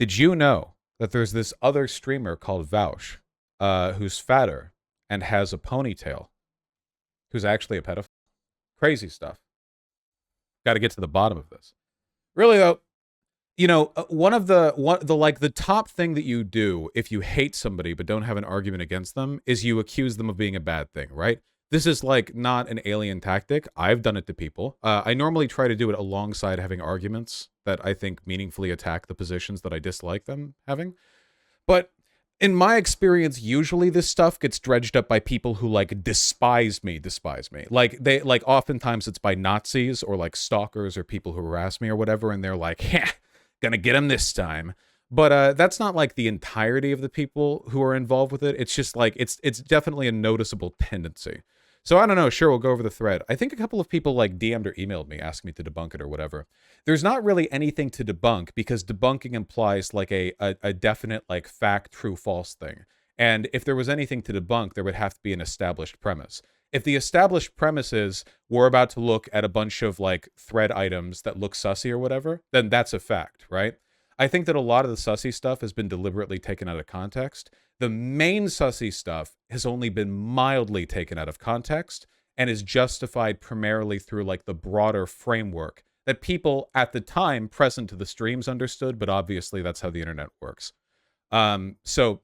Did you know that there's this other streamer called Vaush, who's fatter and has a ponytail, who's actually a pedophile? Crazy stuff. Got to get to the bottom of this. Really though, one of the top thing that you do if you hate somebody but don't have an argument against them is you accuse them of being a bad thing, right? This is like not an alien tactic. I've done it to people. I normally try to do it alongside having arguments that I think meaningfully attack the positions that I dislike them having. But in my experience, usually this stuff gets dredged up by people who like despise me. Like oftentimes it's by Nazis or like stalkers or people who harass me or whatever, and they're like, "Yeah, gonna get him this time." But that's not like the entirety of the people who are involved with it. It's just like it's definitely a noticeable tendency. So I don't know, sure, we'll go over the thread. I think a couple of people like DM'd or emailed me asking me to debunk it or whatever. There's not really anything to debunk because debunking implies like a definite like fact, true, false thing. And if there was anything to debunk, there would have to be an established premise. If the established premise is we're about to look at a bunch of like thread items that look sussy or whatever, then that's a fact, right? I think that a lot of the sussy stuff has been deliberately taken out of context. The main sussy stuff has only been mildly taken out of context and is justified primarily through like the broader framework that people at the time present to the streams understood, but obviously that's how the internet works. So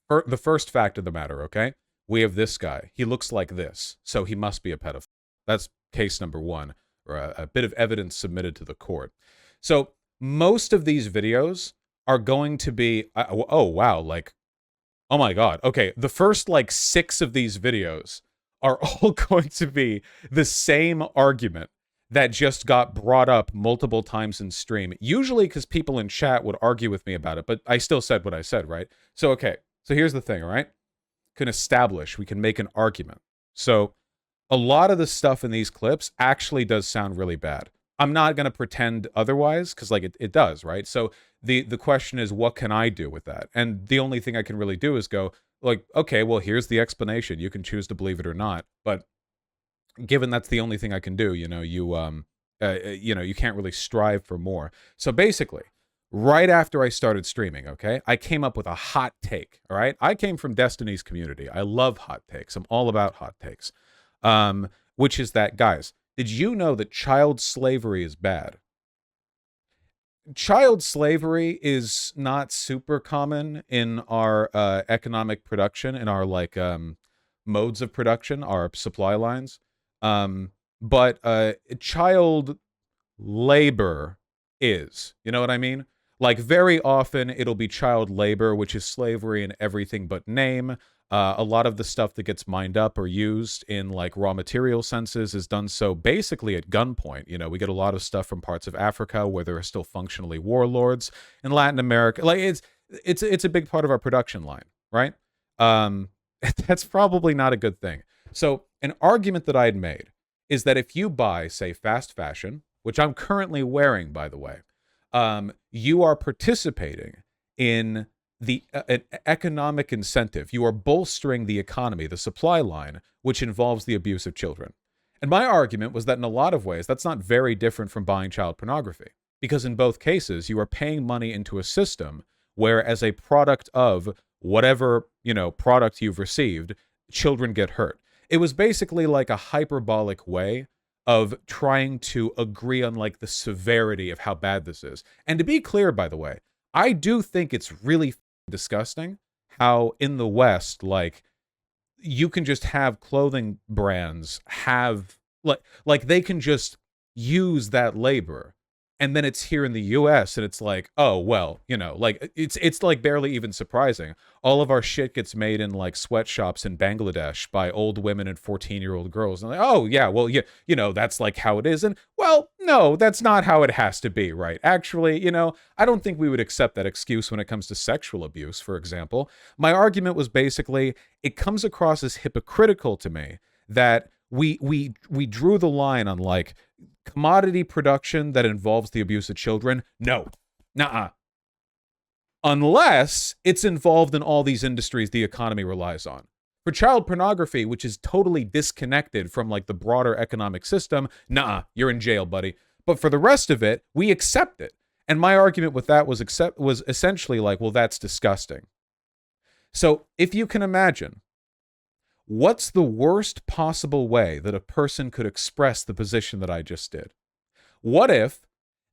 for the first fact of the matter, okay? We have this guy. He looks like this, so he must be a pedophile. That's case number one, or a bit of evidence submitted to the court. So most of these videos are going to be, oh wow, like, oh my God. Okay, the first like 6 of these videos are all going to be the same argument that just got brought up multiple times in stream. Usually because people in chat would argue with me about it, but I still said what I said, right? So, okay, so here's the thing, all right? We can make an argument. So a lot of the stuff in these clips actually does sound really bad. I'm not going to pretend otherwise because like it does, right? So the question is, what can I do with that? And the only thing I can really do is go like, okay, well, here's the explanation. You can choose to believe it or not. But given that's the only thing I can do, you can't really strive for more. So basically, right after I started streaming, okay, I came up with a hot take, all right? I came from Destiny's community. I love hot takes. I'm all about hot takes, which is that, guys, did you know that child slavery is bad? Child slavery is not super common in our economic production, in our like modes of production, our supply lines. But child labor is, you know what I mean? Like very often it'll be child labor, which is slavery in everything but name. A lot of the stuff that gets mined up or used in like raw material senses is done so basically at gunpoint. You know, we get a lot of stuff from parts of Africa where there are still functionally warlords. In Latin America, like it's a big part of our production line, right? That's probably not a good thing. So an argument that I had made is that if you buy, say, fast fashion, which I'm currently wearing, by the way, you are participating in an economic incentive. You are bolstering the economy, the supply line, which involves the abuse of children. And my argument was that in a lot of ways, that's not very different from buying child pornography, because in both cases, you are paying money into a system where, as a product of whatever, product you've received, children get hurt. It was basically like a hyperbolic way of trying to agree on like the severity of how bad this is. And to be clear, by the way, I do think it's really disgusting how in the West, like, you can just have clothing brands have like they can just use that labor, and then it's here in the US and it's like, oh well, like it's like barely even surprising. All of our shit gets made in like sweatshops in Bangladesh by old women and 14-year-old girls, and like, oh yeah, well, yeah, that's like how it is. And well, no, that's not how it has to be, right? Actually, I don't think we would accept that excuse when it comes to sexual abuse, for example. My argument was basically, it comes across as hypocritical to me that we drew the line on like commodity production that involves the abuse of children. No, nuh-uh. Unless it's involved in all these industries the economy relies on. For child pornography, which is totally disconnected from like the broader economic system, nuh-uh, you're in jail, buddy. But for the rest of it, we accept it. And my argument with that was essentially like, well, that's disgusting. So if you can imagine, what's the worst possible way that a person could express the position that I just did? What if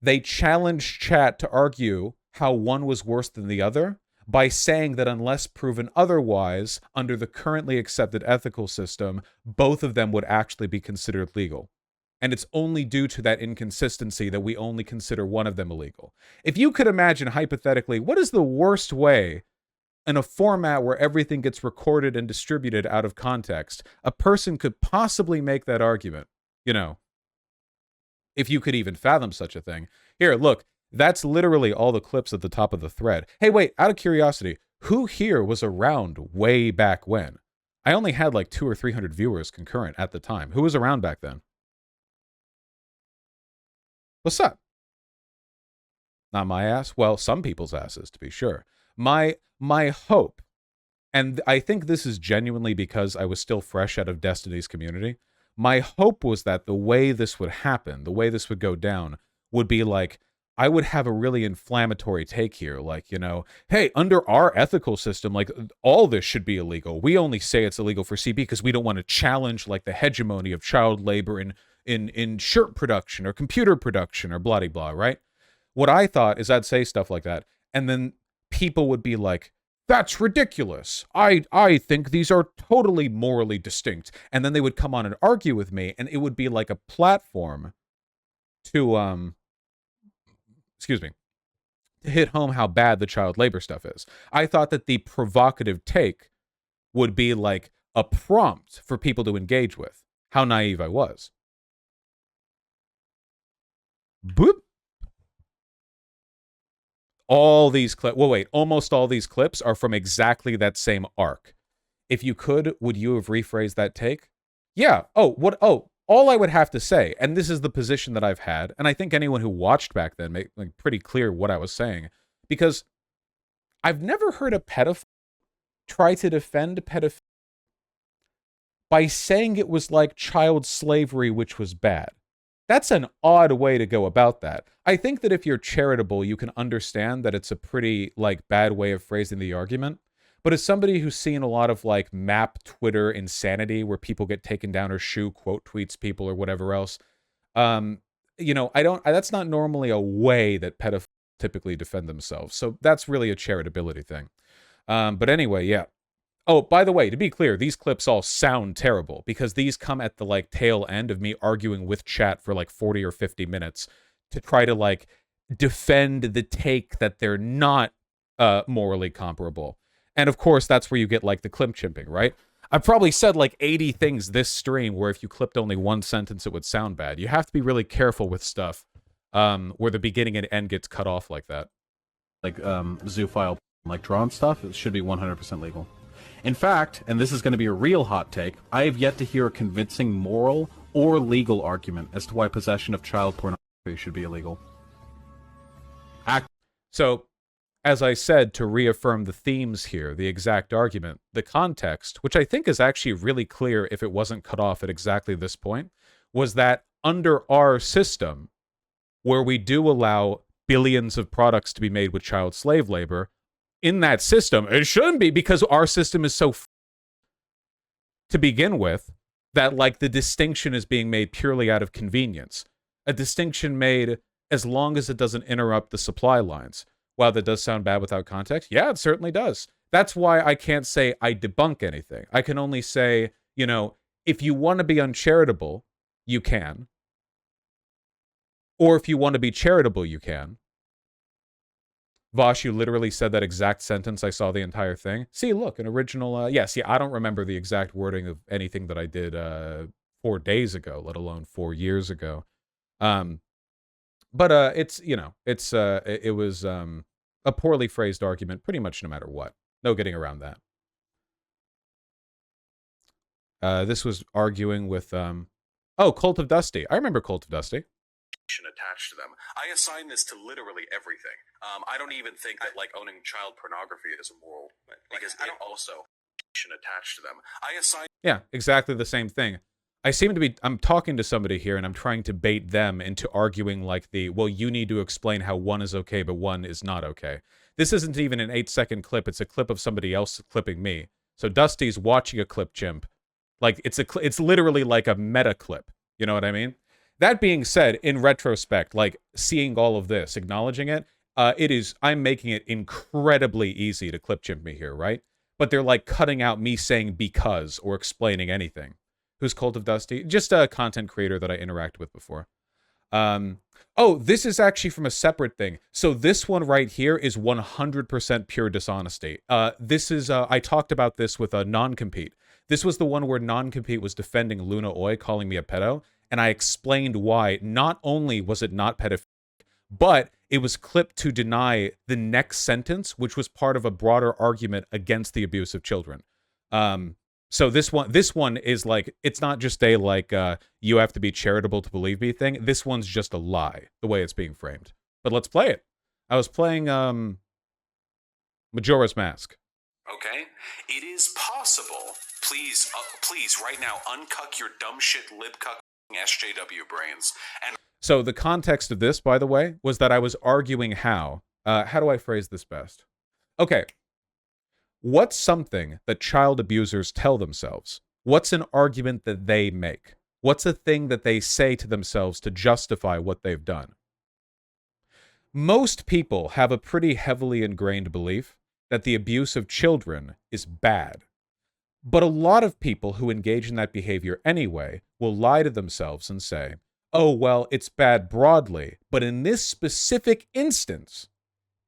they challenged chat to argue how one was worse than the other by saying that unless proven otherwise, under the currently accepted ethical system, both of them would actually be considered legal? And it's only due to that inconsistency that we only consider one of them illegal. If you could imagine, hypothetically, what is the worst way in a format where everything gets recorded and distributed out of context, a person could possibly make that argument, if you could even fathom such a thing. Here, look, that's literally all the clips at the top of the thread. Hey, wait, out of curiosity, who here was around way back when? I only had like 200 or 300 viewers concurrent at the time. Who was around back then? What's up? Not my ass? Well, some people's asses, to be sure. My hope, and I think this is genuinely because I was still fresh out of Destiny's community, my hope was that the way this would happen, the way this would go down, would be like, I would have a really inflammatory take here, like, hey, under our ethical system, like, all this should be illegal. We only say it's illegal for CB because we don't want to challenge, like, the hegemony of child labor in shirt production or computer production or blah, blah, blah, right? What I thought is I'd say stuff like that, and then people would be like, that's ridiculous. I think these are totally morally distinct. And then they would come on and argue with me, and it would be like a platform to, to hit home how bad the child labor stuff is. I thought that the provocative take would be like a prompt for people to engage with. How naive I was. Boop. All these clips, almost all these clips are from exactly that same arc. If you could, would you have rephrased that take? Yeah. All I would have to say, and this is the position that I've had, and I think anyone who watched back then made like pretty clear what I was saying, because I've never heard a pedophile try to defend pedophilia by saying it was like child slavery, which was bad. That's an odd way to go about that. I think that if you're charitable, you can understand that it's a pretty, like, bad way of phrasing the argument. But as somebody who's seen a lot of, like, map Twitter insanity where people get taken down or shoe quote tweets people or whatever else, that's not normally a way that pedophiles typically defend themselves. So that's really a charitability thing. But anyway, yeah. Oh, by the way, to be clear, these clips all sound terrible because these come at the like tail end of me arguing with chat for like 40 or 50 minutes to try to like defend the take that they're not morally comparable. And of course, that's where you get like the clip chimping, right? I've probably said like 80 things this stream where if you clipped only one sentence, it would sound bad. You have to be really careful with stuff where the beginning and end gets cut off like that. Like zoophile, like drawn stuff, it should be 100% legal. In fact, and this is going to be a real hot take, I have yet to hear a convincing moral or legal argument as to why possession of child pornography should be illegal. So, as I said, to reaffirm the themes here, the exact argument, the context, which I think is actually really clear if it wasn't cut off at exactly this point, was that under our system, where we do allow billions of products to be made with child slave labor, in that system, it shouldn't be because our system is so to begin with that like the distinction is being made purely out of convenience. A distinction made as long as it doesn't interrupt the supply lines. While that does sound bad without context, yeah, it certainly does. That's why I can't say I debunk anything. I can only say, if you want to be uncharitable, you can. Or if you want to be charitable, you can. Vaush, you literally said that exact sentence. I saw the entire thing. See, look, an original... I don't remember the exact wording of anything that I did 4 days ago, let alone 4 years ago. But it was a poorly phrased argument pretty much no matter what. No getting around that. This was arguing with... Cult of Dusty. I remember Cult of Dusty. Attached to them. I assign this to literally everything. I don't even think that like owning child pornography is immoral because it also attached to them. I assign. Yeah, exactly the same thing. I seem to be, I'm talking to somebody here and I'm trying to bait them into arguing like well, you need to explain how one is okay, but one is not okay. This isn't even an 8-second clip. It's a clip of somebody else clipping me. So Dusty's watching a clip chimp. Like, it's literally like a meta clip. You know what I mean? That being said, in retrospect, like, seeing all of this, acknowledging it, I'm making it incredibly easy to clip chimp me here, right? But they're like cutting out me saying because or explaining anything. Who's Cult of Dusty? Just a content creator that I interacted with before. Oh, this is actually from a separate thing. So this one right here is 100% pure dishonesty. This is, I talked about this with a non-compete. This was the one where non-compete was defending Luna Oi, calling me a pedo, and I explained why. Not only was it not pedophilic, but it was clipped to deny the next sentence, which was part of a broader argument against the abuse of children. So this one is like, it's not just a like you have to be charitable to believe me thing. This one's just a lie, the way it's being framed. But let's play it. I was playing Majora's Mask. Okay, it is possible. Please right now, uncuck your dumb shit lib-cuck SJW brains. And so the context of this, by the way, was that I was arguing how do I phrase this best? Okay. What's something that child abusers tell themselves? What's an argument that they make? What's a thing that they say to themselves to justify what they've done? Most people have a pretty heavily ingrained belief that the abuse of children is bad. But a lot of people who engage in that behavior anyway will lie to themselves and say, oh, well, it's bad broadly, but in this specific instance,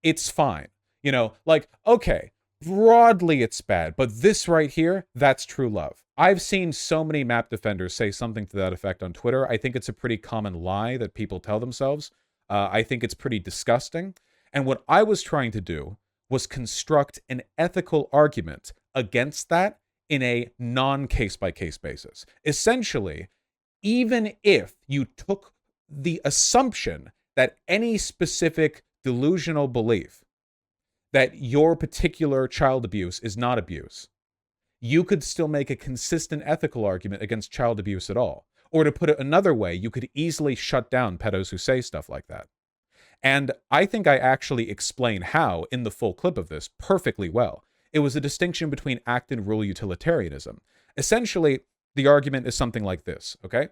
it's fine. You know, like, okay, broadly it's bad, but this right here, that's true love. I've seen so many map defenders say something to that effect on Twitter. I think it's a pretty common lie that people tell themselves. I think it's pretty disgusting. And what I was trying to do was construct an ethical argument against that in a non-case-by-case basis. Essentially, even if you took the assumption that any specific delusional belief that your particular child abuse is not abuse, you could still make a consistent ethical argument against child abuse at all. Or to put it another way, you could easily shut down pedos who say stuff like that. And I think I actually explain how in the full clip of this perfectly well. It was a distinction between act and rule utilitarianism. Essentially, the argument is something like this, okay?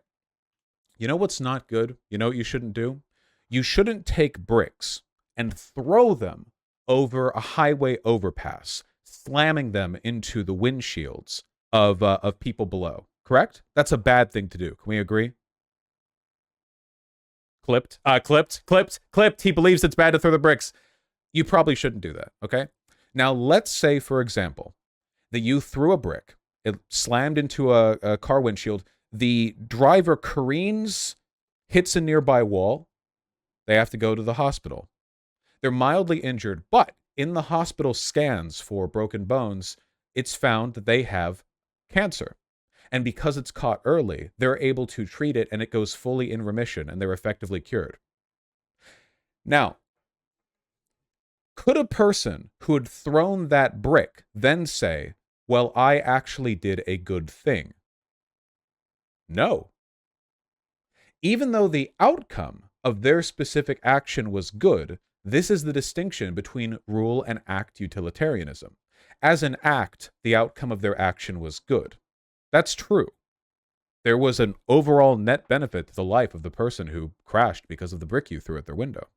You know what's not good? You know what you shouldn't do? You shouldn't take bricks and throw them over a highway overpass, slamming them into the windshields of people below. Correct? That's a bad thing to do. Can we agree? Clipped. He believes it's bad to throw the bricks. You probably shouldn't do that, okay? Now, let's say, for example, that you threw a brick. It slammed into a car windshield. The driver careens, hits a nearby wall. They have to go to the hospital. They're mildly injured, but in the hospital scans for broken bones, it's found that they have cancer. And because it's caught early, they're able to treat it and it goes fully in remission and they're effectively cured. Now, could a person who had thrown that brick then say, well, I actually did a good thing? No. Even though the outcome of their specific action was good, this is the distinction between rule and act utilitarianism. As an act, the outcome of their action was good. That's true. There was an overall net benefit to the life of the person who crashed because of the brick you threw at their window.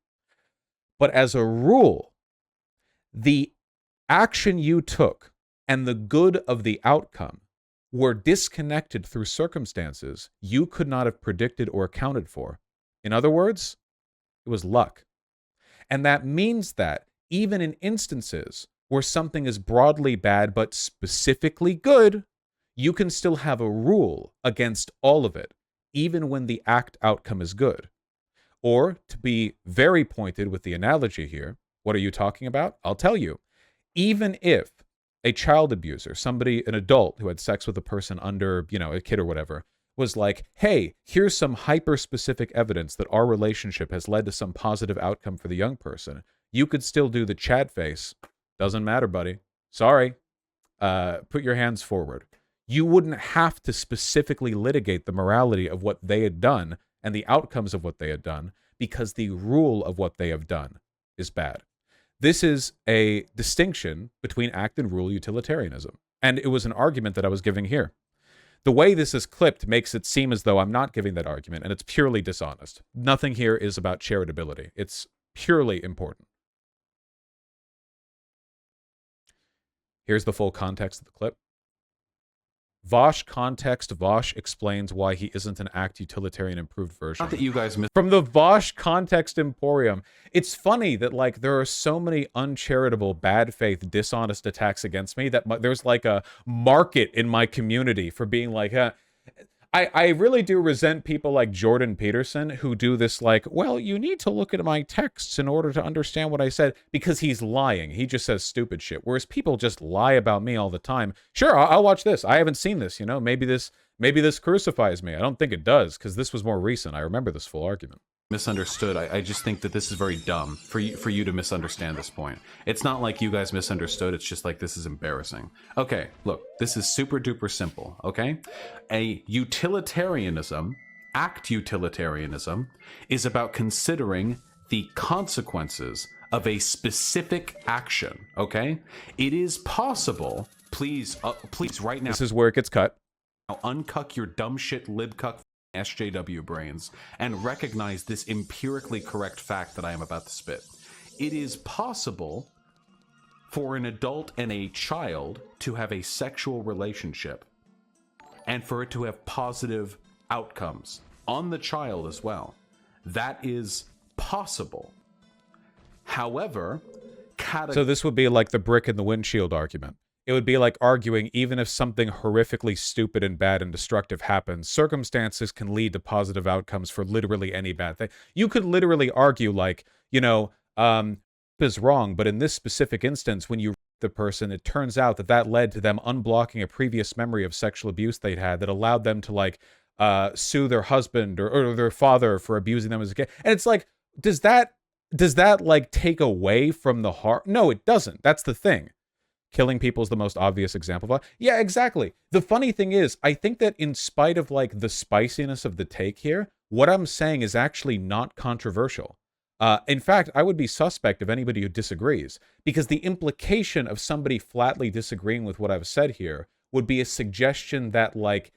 But as a rule, the action you took and the good of the outcome were disconnected through circumstances you could not have predicted or accounted for. In other words, it was luck. And that means that even in instances where something is broadly bad but specifically good, you can still have a rule against all of it, even when the act outcome is good. Or, to be very pointed with the analogy here, what are you talking about? I'll tell you. Even if a child abuser, somebody, an adult who had sex with a person under, a kid or whatever, was like, hey, here's some hyper-specific evidence that our relationship has led to some positive outcome for the young person, you could still do the Chad face. Doesn't matter, buddy. Sorry. Put your hands forward. you wouldn't have to specifically litigate the morality of what they had done and the outcomes of what they had done, because the rule of what they have done is bad. This is a distinction between act and rule utilitarianism. And it was an argument that I was giving here. The way this is clipped makes it seem as though I'm not giving that argument, and it's purely dishonest. Nothing here is about charitability. It's purely important. Here's the full context of the clip. Vaush context. Vaush explains why he isn't an act utilitarian improved version. Not that you guys miss. From the Vaush context emporium. It's funny that like there are so many uncharitable, bad faith, dishonest attacks against me that there's like a market in my community for being like, I really do resent people like Jordan Peterson who do this like, well, you need to look at my texts in order to understand what I said, because he's lying. He just says stupid shit. Whereas people just lie about me all the time. Sure, I'll watch this. I haven't seen this, you know. Maybe this crucifies me. I don't think it does, because this was more recent. I remember this full argument. Misunderstood. I just think that this is very dumb for you to misunderstand this point. It's not like you guys misunderstood. It's just like, this is embarrassing. Okay, look, this is super duper simple, okay? A utilitarianism, act utilitarianism, is about considering the consequences of a specific action, okay? It is possible, please right now. This is where it gets cut. Now uncuck your dumb shit libcuck SJW brains and recognize this empirically correct fact that I am about to spit. It is possible for an adult and a child to have a sexual relationship and for it to have positive outcomes on the child as well. That is possible. However, so this would be like the brick in the windshield argument. It would be like arguing even if something horrifically stupid and bad and destructive happens, circumstances can lead to positive outcomes for literally any bad thing. You could literally argue like, you know, is wrong, but in this specific instance, when you the person, it turns out that that led to them unblocking a previous memory of sexual abuse they'd had that allowed them to like sue their husband or their father for abusing them as a kid. And it's like, does that like take away from the heart? No, it doesn't. That's the thing. Killing people is the most obvious example of that. Yeah, exactly. The funny thing is, I think that in spite of like the spiciness of the take here, what I'm saying is actually not controversial. In fact, I would be suspect of anybody who disagrees, because the implication of somebody flatly disagreeing with what I've said here would be a suggestion that like,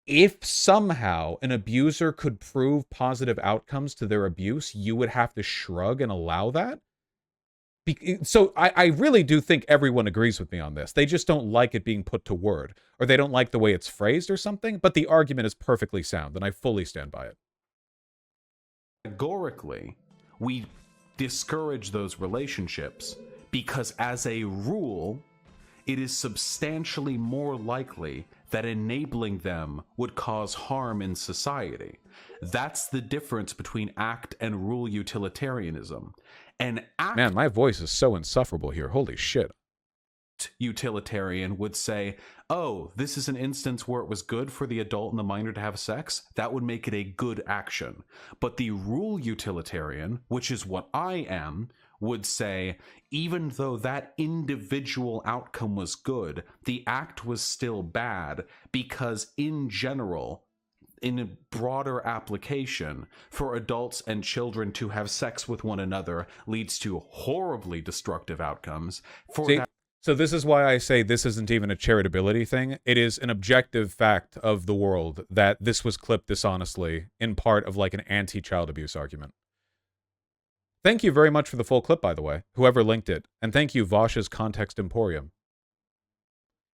if somehow an abuser could prove positive outcomes to their abuse, you would have to shrug and allow that. So I really do think everyone agrees with me on this. They just don't like it being put to word, or they don't like the way it's phrased or something, but the argument is perfectly sound, and I fully stand by it. Categorically, we discourage those relationships because, as a rule, it is substantially more likely that enabling them would cause harm in society. That's the difference between act and rule utilitarianism. An act Man, my voice is so insufferable here. Holy shit. Utilitarian would say, oh, this is an instance where it was good for the adult and the minor to have sex. That would make it a good action. But the rule utilitarian, which is what I am, would say, even though that individual outcome was good, the act was still bad because, in general, in a broader application, for adults and children to have sex with one another leads to horribly destructive outcomes. So this is why I say this isn't even a charitability thing. It is an objective fact of the world that this was clipped dishonestly in part of like an anti-child abuse argument. Thank you very much for the full clip, by the way, whoever linked it. And thank you, Vaush's Context Emporium.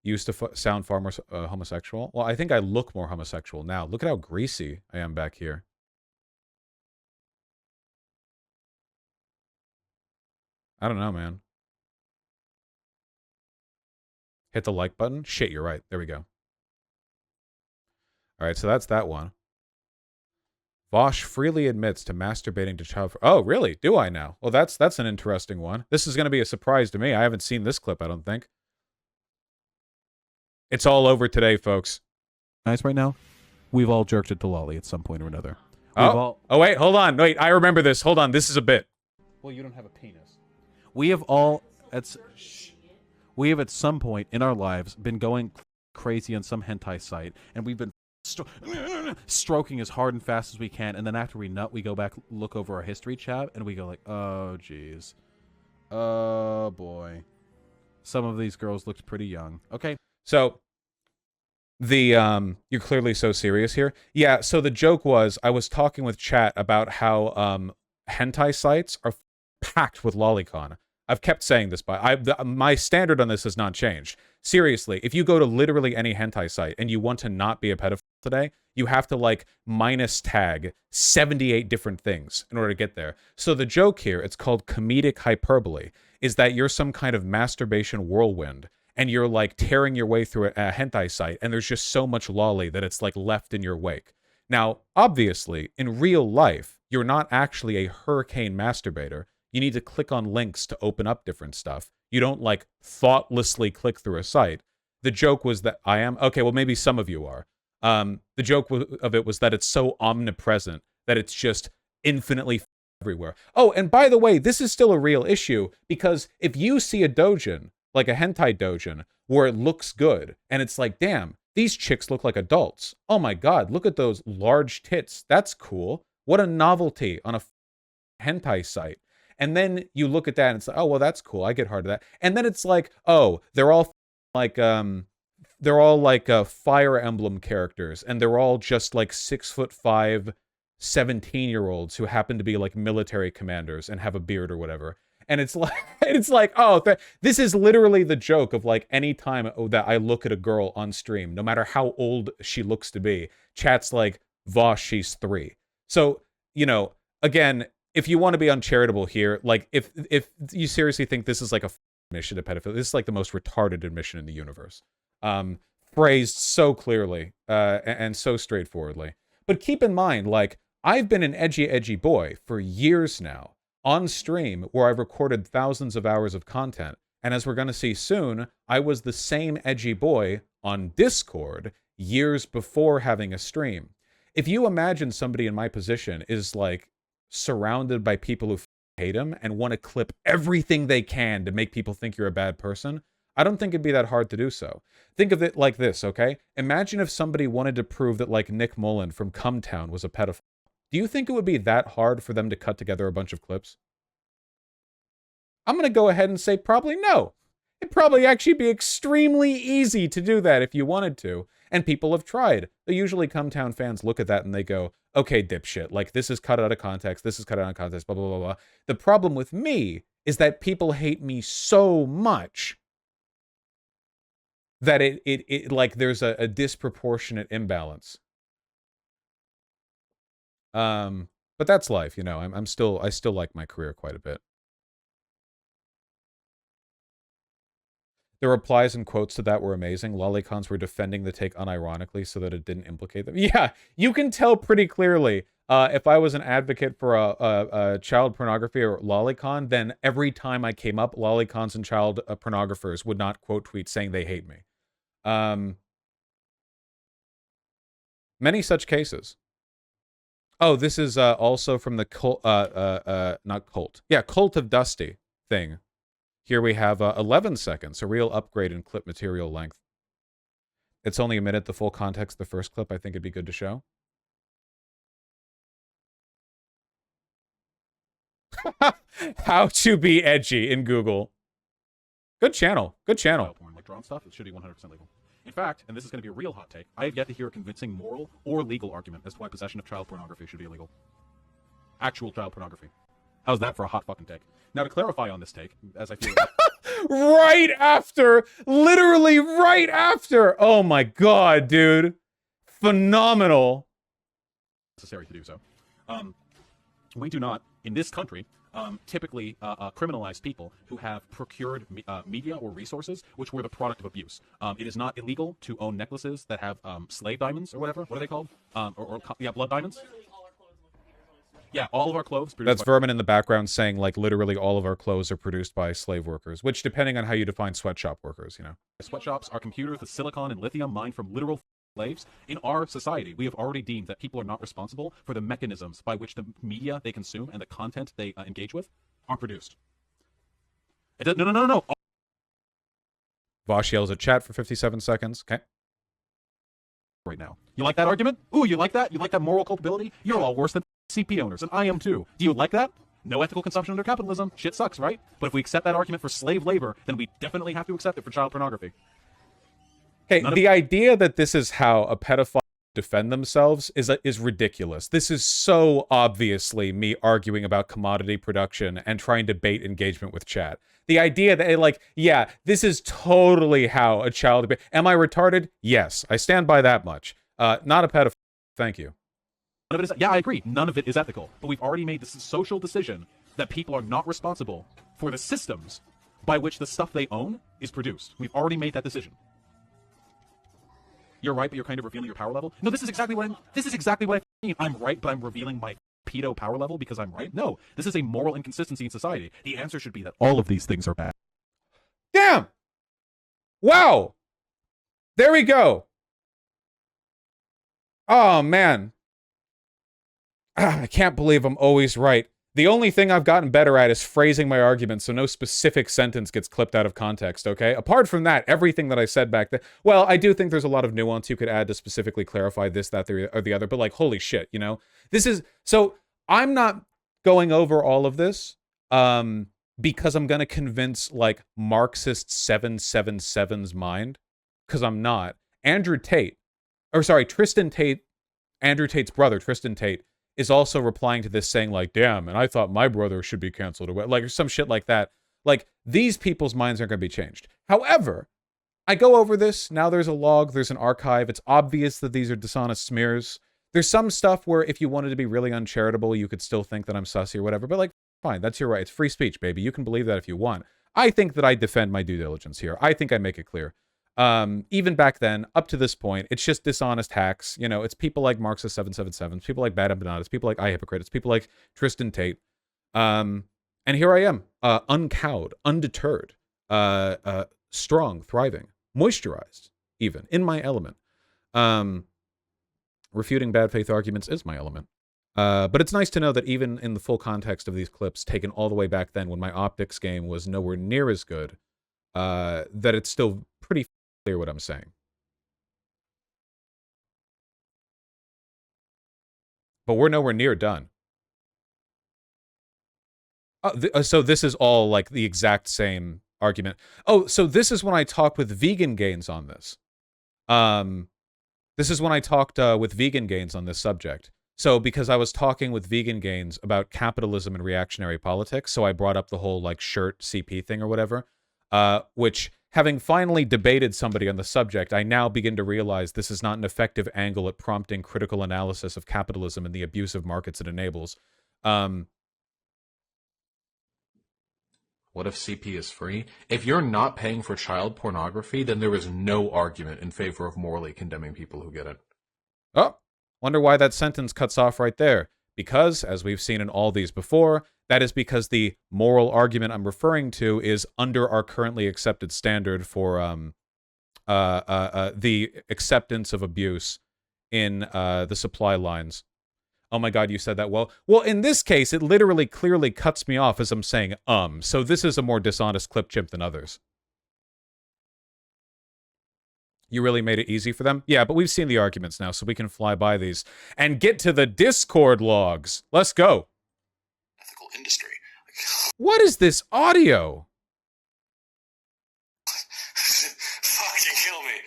Used to sound far more homosexual. Well, I think I look more homosexual now. Look at how greasy I am back here. I don't know, man. Hit the like button? Shit, you're right. There we go. All right, so that's that one. Vaush freely admits to masturbating to child... Oh, really? Do I now? Well, that's an interesting one. This is going to be a surprise to me. I haven't seen this clip, I don't think. It's all over today, folks. Nice right now. We've all jerked it to Lolly at some point or another. Oh, wait, hold on. Wait, I remember this. Hold on. This is a bit. Well, you don't have a penis. We have at some point in our lives been going crazy on some hentai site, and we've been stroking as hard and fast as we can, and then after we nut, we go back, look over our history tab, and we go like, oh jeez, oh boy, some of these girls looked pretty young. Okay, So you're clearly so serious here. Yeah, so the joke was I was talking with chat about how hentai sites are packed with lolicon. I've kept saying this, but my standard on this has not changed. Seriously, if you go to literally any hentai site and you want to not be a pedophile today, you have to like minus tag 78 different things in order to get there. So the joke here, it's called comedic hyperbole, is that you're some kind of masturbation whirlwind and you're like tearing your way through a hentai site and there's just so much lolly that it's like left in your wake. Now, obviously, in real life, you're not actually a hurricane masturbator. You need to click on links to open up different stuff. You don't like thoughtlessly click through a site. The joke was that I am. Okay, well, maybe some of you are. The joke of it was that it's so omnipresent that it's just infinitely everywhere. Oh, and by the way, this is still a real issue because if you see a doujin, like a hentai doujin, where it looks good and it's like, damn, these chicks look like adults. Oh my God, look at those large tits. That's cool. What a novelty on a hentai site. And then you look at that and it's like, oh, well, that's cool. I get hard to that. And then it's like, oh, they're all like Fire Emblem characters, and they're all just like 6'5", 17-year-olds who happen to be like military commanders and have a beard or whatever. And it's like, oh, this is literally the joke of like any time that I look at a girl on stream, no matter how old she looks to be, chat's like, Vaush, she's 3. So, you know, again, if you want to be uncharitable here, like if you seriously think this is like a admission to pedophilia, this is like the most retarded admission in the universe. Phrased so clearly and so straightforwardly. But keep in mind, like, I've been an edgy boy for years now on stream where I've recorded thousands of hours of content. And as we're going to see soon, I was the same edgy boy on Discord years before having a stream. If you imagine somebody in my position is like surrounded by people who hate him and want to clip everything they can to make people think you're a bad person, I don't think it'd be that hard to do so. Think of it like this, okay? Imagine if somebody wanted to prove that like Nick Mullen from Cumtown was a pedophile. Do you think it would be that hard for them to cut together a bunch of clips? I'm going to go ahead and say probably no. It'd probably actually be extremely easy to do that if you wanted to. And people have tried. They usually Cumtown fans look at that and they go, okay, dipshit, like this is cut out of context, this is cut out of context, blah, blah, blah, blah. The problem with me is that people hate me so much that it like there's a disproportionate imbalance. But that's life, you know. I still like my career quite a bit. The replies and quotes to that were amazing. Lolicons were defending the take unironically so that it didn't implicate them. Yeah, you can tell pretty clearly. If I was an advocate for a child pornography or lolicon, then every time I came up, lolicons and child pornographers would not quote tweet saying they hate me. Many such cases. Oh, this is also from the cult, not cult. Yeah, Cult of Dusty thing. Here we have 11 seconds, a real upgrade in clip material length. It's only a minute, the full context of the first clip, I think it'd be good to show. How to be edgy in Google. Good channel, good channel. Porn, like drawn stuff, it should be 100% legal. In fact, and this is going to be a real hot take, I have yet to hear a convincing moral or legal argument as to why possession of child pornography should be illegal. Actual child pornography. How's that for a hot fucking take? Now, to clarify on this take, as I feel right after, literally right after. Oh my God, dude. Phenomenal. Necessary to do so. We do not, in this country, typically criminalize people who have procured media or resources which were the product of abuse. It is not illegal to own necklaces that have slave diamonds or whatever. What are they called? Yeah, blood diamonds. Yeah, all of our clothes. That's Vermin in the background saying, like, literally all of our clothes are produced by slave workers, which, depending on how you define sweatshop workers, you know. Sweatshops are computers with silicon and lithium mined from literal slaves. In our society, we have already deemed that people are not responsible for the mechanisms by which the media they consume and the content they engage with are produced. No. Vaush yells at chat for 57 seconds. Okay. right now. You like that argument? Ooh, you like that? You like that moral culpability? You're all worse than CP owners, and I am too. Do you like that? No ethical consumption under capitalism. Shit sucks, right? But if we accept that argument for slave labor, then we definitely have to accept it for child pornography. Okay, the idea that this is how a pedophile defend themselves is ridiculous. This is so obviously me arguing about commodity production and trying to bait engagement with chat. The idea that, like, yeah, this is totally how a child... Am I retarded? Yes, I stand by that much. Not a pedophile. Thank you. None of it is, yeah, I agree. None of it is ethical. But we've already made this social decision that people are not responsible for the systems by which the stuff they own is produced. We've already made that decision. You're right, but you're kind of revealing your power level. No, this is exactly what I mean. I'm right, but I'm revealing my pedo power level because I'm right. No, this is a moral inconsistency in society. The answer should be that all of these things are bad. Damn! Wow! There we go. Oh, man. I can't believe I'm always right. The only thing I've gotten better at is phrasing my arguments so no specific sentence gets clipped out of context, okay? Apart from that, everything that I said back then... Well, I do think there's a lot of nuance you could add to specifically clarify this, that, or the other, but, like, holy shit, you know? This is... So, I'm not going over all of this because I'm going to convince, like, Marxist 777's mind, because I'm not. Andrew Tate... Or, sorry, Tristan Tate... Andrew Tate's brother, Tristan Tate, is also replying to this saying, like, damn, and I thought my brother should be canceled, or like, some shit like that. Like, these people's minds aren't going to be changed. However, I go over this, now there's a log, there's an archive, it's obvious that these are dishonest smears. There's some stuff where if you wanted to be really uncharitable, you could still think that I'm sussy or whatever, but, like, fine, that's your right. It's free speech, baby. You can believe that if you want. I think that I defend my due diligence here. I think I make it clear. Even back then, up to this point, it's just dishonest hacks. You know, it's people like Marxist 777, people like Bad Empanadas, people like AIIegations, it's people like Tristan Tate. And here I am, uncowed, undeterred, strong, thriving, moisturized, even, in my element. Refuting bad faith arguments is my element. But it's nice to know that even in the full context of these clips, taken all the way back then when my optics game was nowhere near as good, that it's still pretty clear what I'm saying. But we're nowhere near done. So this is all like the exact same argument. Oh, so this is when I talked with Vegan Gains on this. This is when I talked with Vegan Gains on this subject. So because I was talking with Vegan Gains about capitalism and reactionary politics, so I brought up the whole like shirt CP thing or whatever, which, having finally debated somebody on the subject, I now begin to realize this is not an effective angle at prompting critical analysis of capitalism and the abusive markets it enables. What if CP is free? If you're not paying for child pornography, then there is no argument in favor of morally condemning people who get it. Oh, wonder why that sentence cuts off right there. Because, as we've seen in all these before, that is because the moral argument I'm referring to is under our currently accepted standard for the acceptance of abuse in the supply lines. Oh my god, you said that well. Well, in this case, it literally clearly cuts me off as I'm saying, so this is a more dishonest clip chimp than others. You really made it easy for them? Yeah, but we've seen the arguments now, so we can fly by these. And get to the Discord logs. Let's go. Ethical industry. What is this audio? Fucking kill me.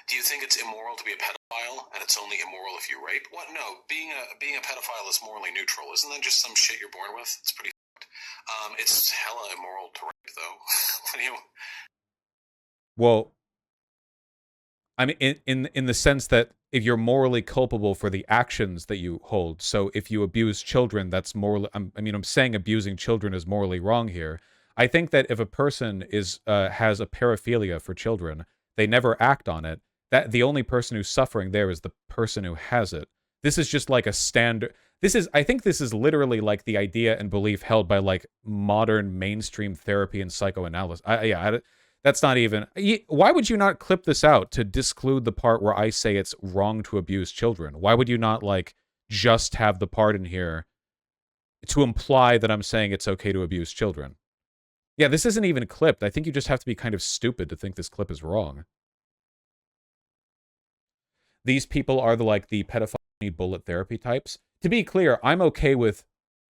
Do you think it's immoral to be a pedophile, and it's only immoral if you rape? What? No, being a pedophile is morally neutral. Isn't that just some shit you're born with? It's pretty fucked. It's hella immoral to rape, though. What do you... Well, I mean, in the sense that if you're morally culpable for the actions that you hold, so if you abuse children, that's morally... I'm saying abusing children is morally wrong here. I think that if a person is has a paraphilia for children, they never act on it. That the only person who's suffering there is the person who has it. This is just like a standard... I think this is literally like the idea and belief held by like modern mainstream therapy and psychoanalysis. That's not even... Why would you not clip this out to disclude the part where I say it's wrong to abuse children? Why would you not, like, just have the part in here to imply that I'm saying it's okay to abuse children? Yeah, this isn't even clipped. I think you just have to be kind of stupid to think this clip is wrong. These people are the pedophile need bullet therapy types. To be clear, I'm okay with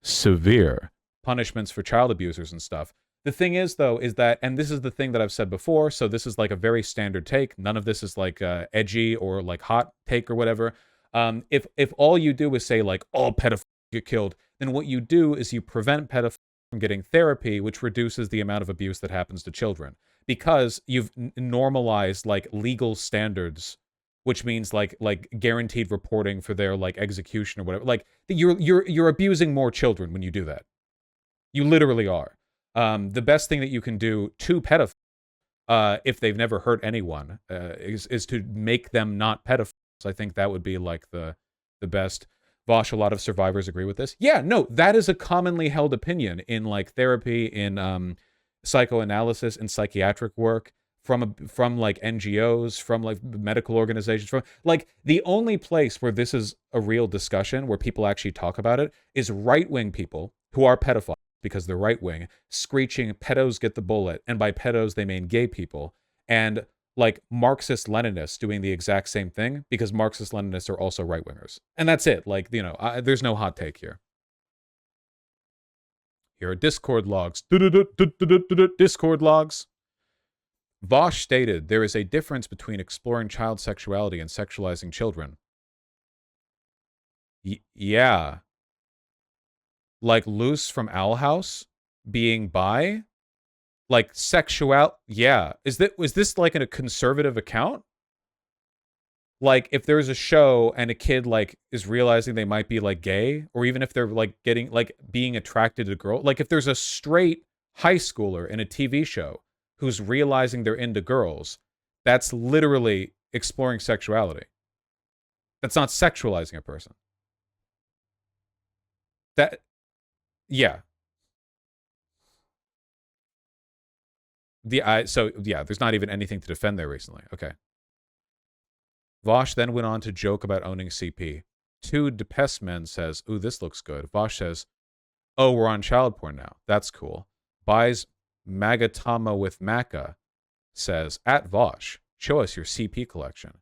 severe punishments for child abusers and stuff. The thing is, though, is that, and this is the thing that I've said before, so this is like a very standard take. None of this is like edgy or like hot take or whatever. If all you do is say like all pedophiles get killed, then what you do is you prevent pedophiles from getting therapy, which reduces the amount of abuse that happens to children, because you've normalized like legal standards, which means like guaranteed reporting for their like execution or whatever. Like you're abusing more children when you do that. You literally are. The best thing that you can do to pedophiles, if they've never hurt anyone, is to make them not pedophiles. I think that would be like the best. Vaush, a lot of survivors agree with this. Yeah, no, that is a commonly held opinion in like therapy, in psychoanalysis, and psychiatric work, from like NGOs, from like medical organizations, from like the only place where this is a real discussion, where people actually talk about it, is right-wing people who are pedophiles because they're right-wing, screeching pedos get the bullet, and by pedos they mean gay people, and like Marxist-Leninists doing the exact same thing, because Marxist-Leninists are also right-wingers. And that's it. Like, you know, there's no hot take here. Here are Discord logs. Discord logs. Vaush stated, there is a difference between exploring child sexuality and sexualizing children. Yeah. Like Luce from Owl House being bi? Like sexual, yeah. Was this like in a conservative account? Like if there's a show and a kid like is realizing they might be like gay, or even if they're like getting like being attracted to a girl, like if there's a straight high schooler in a TV show who's realizing they're into girls, that's literally exploring sexuality. That's not sexualizing a person. That, yeah. So yeah, there's not even anything to defend there recently. Okay. Vaush then went on to joke about owning CP. Two Depes men says, ooh, this looks good. Vaush says, oh, we're on child porn now. That's cool. Buys Magatama with Maca says, at Vaush, show us your CP collection.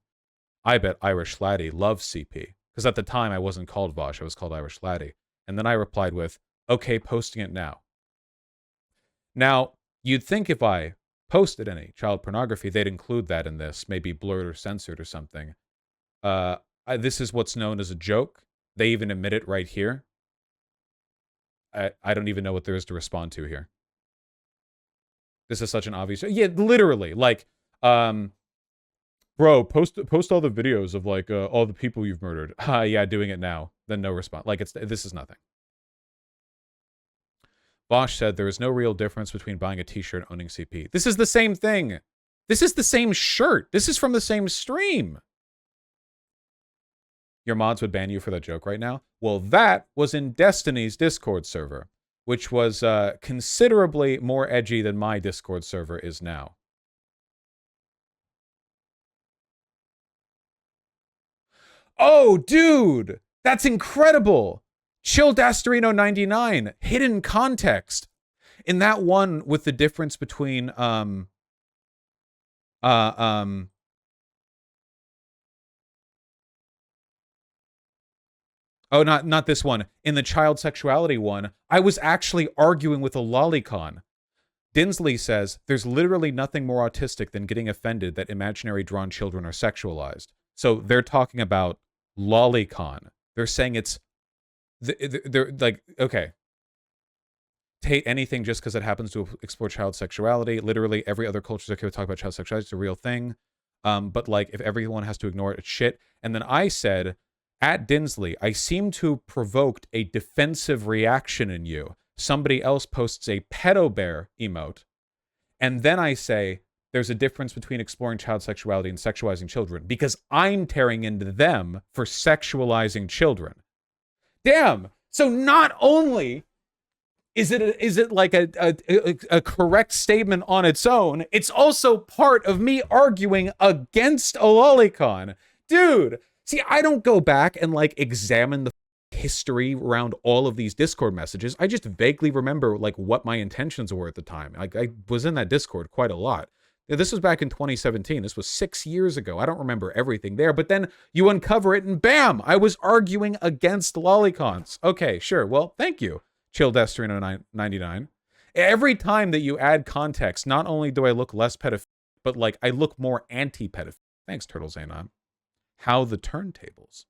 I bet Irish Laddie loves CP. Because at the time I wasn't called Vaush, I was called Irish Laddie. And then I replied with, okay, posting it now. Now, you'd think if I posted any child pornography, they'd include that in this, maybe blurred or censored or something. This is what's known as a joke. They even admit it right here. I don't even know what there is to respond to here. This is such an obvious... Yeah, literally. Like, bro, post all the videos of, like, all the people you've murdered. Yeah, doing it now. Then no response. Like, this is nothing. Vaush said there is no real difference between buying a t-shirt and owning CP. This is the same thing. This is the same shirt. This is from the same stream. Your mods would ban you for that joke right now? Well, that was in Destiny's Discord server, which was considerably more edgy than my Discord server is now. Oh, dude! That's incredible! Childastarino 99, hidden context. In that one with the difference between oh, not this one. In the child sexuality one, I was actually arguing with a lolicon. Dinsley says, there's literally nothing more autistic than getting offended that imaginary drawn children are sexualized. So they're talking about lolicon. They're saying it's they're like, okay, take anything just because it happens to explore child sexuality. Literally every other culture is okay with talking about child sexuality. It's a real thing. But like if everyone has to ignore it, it's shit. And then I said, at Dinsley, I seem to have provoked a defensive reaction in you. Somebody else posts a pedo bear emote. And then I say, there's a difference between exploring child sexuality and sexualizing children, because I'm tearing into them for sexualizing children. Damn. So not only is it like a correct statement on its own, it's also part of me arguing against a lolicon. Dude, see, I don't go back and like examine the history around all of these Discord messages. I just vaguely remember like what my intentions were at the time. Like I was in that Discord quite a lot. This was back in 2017. This was 6 years ago. I don't remember everything there, but then you uncover it and bam, I was arguing against lolicons. Okay, sure. Well, thank you, Chill Destrino 99. Every time that you add context, not only do I look less pedophilic, but like I look more anti-pedophilic. Thanks, Turtle Zanon. How the turntables.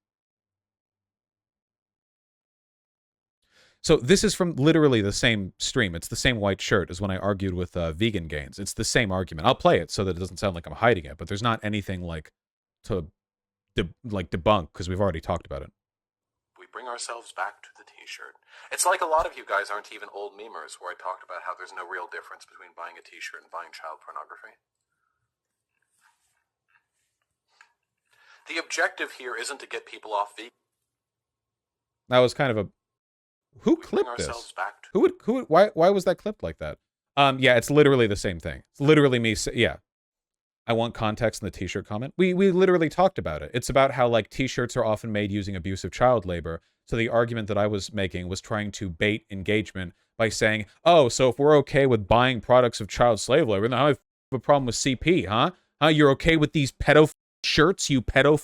So this is from literally the same stream. It's the same white shirt as when I argued with Vegan Gains. It's the same argument. I'll play it so that it doesn't sound like I'm hiding it, but there's not anything like to debunk because we've already talked about it. We bring ourselves back to the t-shirt. It's like a lot of you guys aren't even old memers where I talked about how there's no real difference between buying a t-shirt and buying child pornography. The objective here isn't to get people off vegan. That was kind of a... Who clipped this? Who would, why was that clipped like that? Yeah, it's literally the same thing. It's literally me, yeah. I want context in the t-shirt comment. We literally talked about it. It's about how like t-shirts are often made using abusive child labor. So the argument that I was making was trying to bait engagement by saying, oh, so if we're okay with buying products of child slave labor, then I have a problem with CP, huh? You're okay with these pedo shirts, you pedo.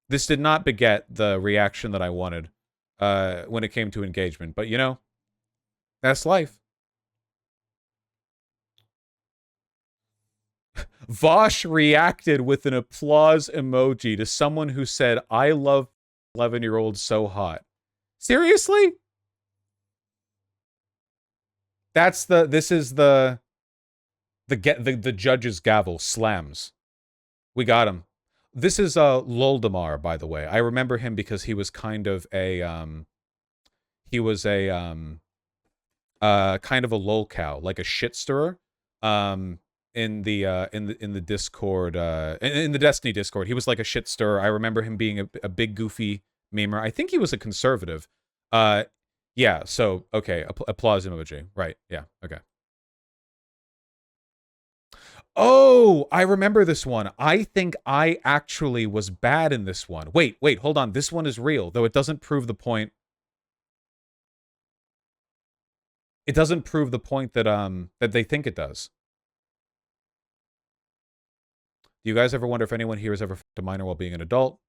This did not beget the reaction that I wanted when it came to engagement, but you know, that's life. Vaush reacted with an applause emoji to someone who said, I love 11-year-olds so hot. Seriously? That's this is the judge's gavel slams. We got him. This is Loldemar, by the way. I remember him because he was kind of a kind of a lol cow, like a shit stirrer. In the Discord, in the Destiny Discord, he was like a shit stirrer. I remember him being a big goofy memer. I think he was a conservative. Yeah. So okay, applause emoji. Right. Yeah. Okay. Oh, I remember this one. I think I actually was bad in this one. Wait, hold on. This one is real, though it doesn't prove the point. It doesn't prove the point that that they think it does. Do you guys ever wonder if anyone here has ever fucked a minor while being an adult?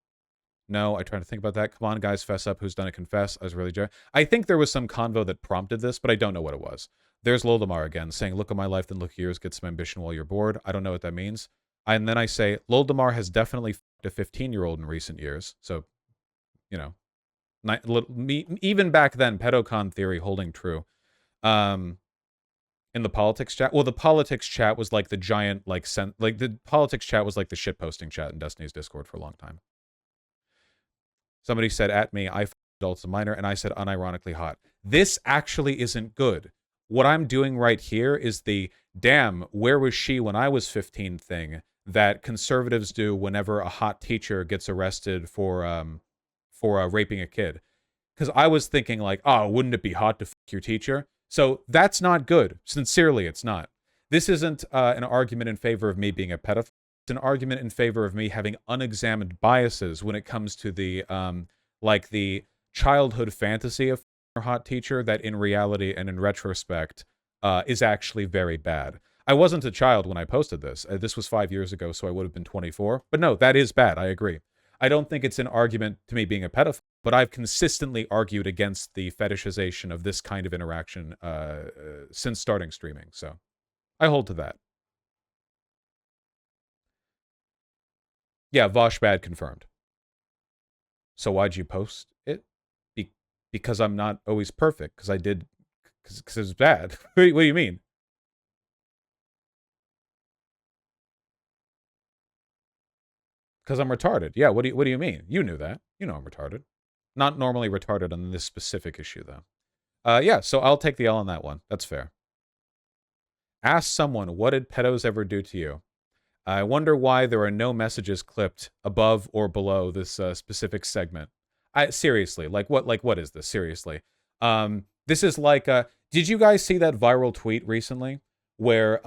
No, I try to think about that. Come on, guys, fess up. Who's done it? Confess. I was really joking. I think there was some convo that prompted this, but I don't know what it was. There's Loldemar again, saying, look at my life, then look at yours, get some ambition while you're bored. I don't know what that means. And then I say, Loldemar has definitely fucked a 15-year-old in recent years. So, you know, even back then, pedocon theory holding true. In the politics chat, well, the politics chat was like the giant, like the politics chat was like the shitposting chat in Destiny's Discord for a long time. Somebody said at me, I f***ed adults a minor, and I said unironically hot. This actually isn't good. What I'm doing right here is the damn, where was she when I was 15 thing that conservatives do whenever a hot teacher gets arrested for raping a kid. Because I was thinking like, oh, wouldn't it be hot to f*** your teacher? So that's not good. Sincerely, it's not. This isn't an argument in favor of me being a pedophile. It's an argument in favor of me having unexamined biases when it comes to the like the childhood fantasy of a hot teacher that in reality and in retrospect is actually very bad. I wasn't a child when I posted this. This was 5 years ago, so I would have been 24. But no, that is bad. I agree. I don't think it's an argument to me being a pedophile, but I've consistently argued against the fetishization of this kind of interaction since starting streaming. So I hold to that. Yeah, Vaush bad confirmed. So why'd you post it? Because I'm not always perfect. Because I did. Because it was bad. What do you mean? Because I'm retarded. Yeah, what do you mean? You knew that. You know I'm retarded. Not normally retarded on this specific issue, though. Yeah, so I'll take the L on that one. That's fair. Ask someone, what did pedos ever do to you? I wonder why there are no messages clipped above or below this specific segment. Seriously, like what is this? Seriously. This is like, did you guys see that viral tweet recently where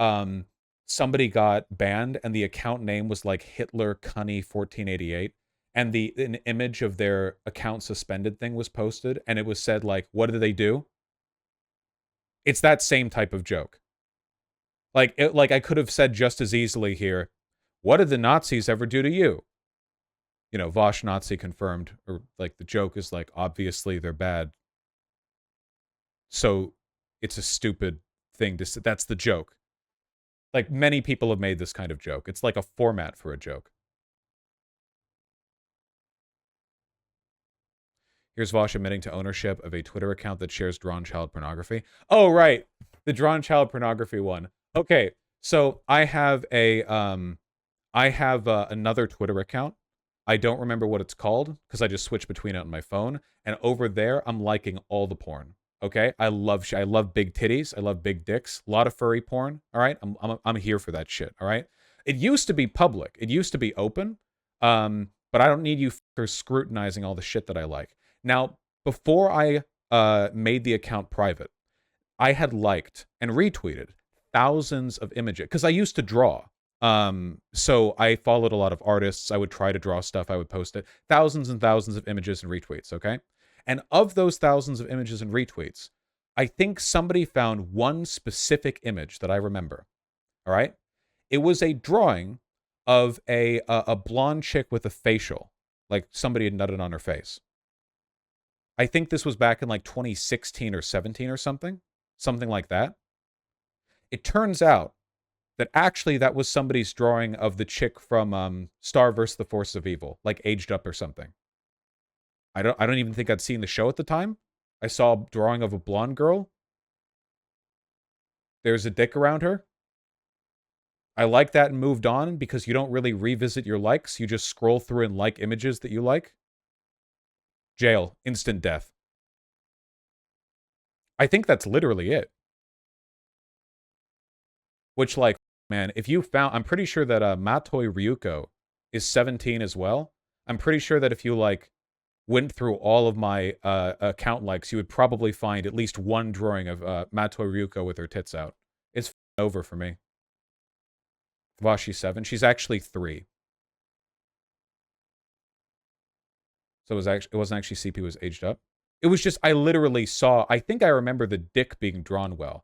somebody got banned and the account name was like Hitler Cunny 1488 and an image of their account suspended thing was posted and it was said like, what did they do? It's that same type of joke. Like, I could have said just as easily here, what did the Nazis ever do to you? You know, Vaush Nazi confirmed, or like the joke is like, obviously they're bad. So it's a stupid thing to say. That's the joke. Like, many people have made this kind of joke. It's like a format for a joke. Here's Vaush admitting to ownership of a Twitter account that shares drawn child pornography. Oh, right. The drawn child pornography one. Okay. So I have another Twitter account. I don't remember what it's called because I just switched between it on my phone. And over there, I'm liking all the porn. Okay, I love big titties. I love big dicks. A lot of furry porn. All right, I'm here for that shit. All right. It used to be public. It used to be open. But I don't need you fuckers scrutinizing all the shit that I like. Now, before I made the account private, I had liked and retweeted thousands of images because I used to draw. So I followed a lot of artists. I would try to draw stuff. I would post it. Thousands and thousands of images and retweets. Okay. And of those thousands of images and retweets, I think somebody found one specific image that I remember. All right. It was a drawing of a blonde chick with a facial, like somebody had nutted on her face. I think this was back in like 2016 or 17 or something like that. It turns out that actually that was somebody's drawing of the chick from Star vs. the Force of Evil, like aged up or something. I don't even think I'd seen the show at the time. I saw a drawing of a blonde girl. There's a dick around her. I like that and moved on because you don't really revisit your likes. You just scroll through and like images that you like. Jail. Instant death. I think that's literally it. Which, like, man, if you found... I'm pretty sure that Matoi Ryuko is 17 as well. I'm pretty sure that if you, like, went through all of my account likes, you would probably find at least one drawing of Matoi Ryuko with her tits out. It's over for me. Vashi 7. She's actually 3. So it wasn't actually CP was aged up. It was just, I literally saw, I think I remember the dick being drawn well.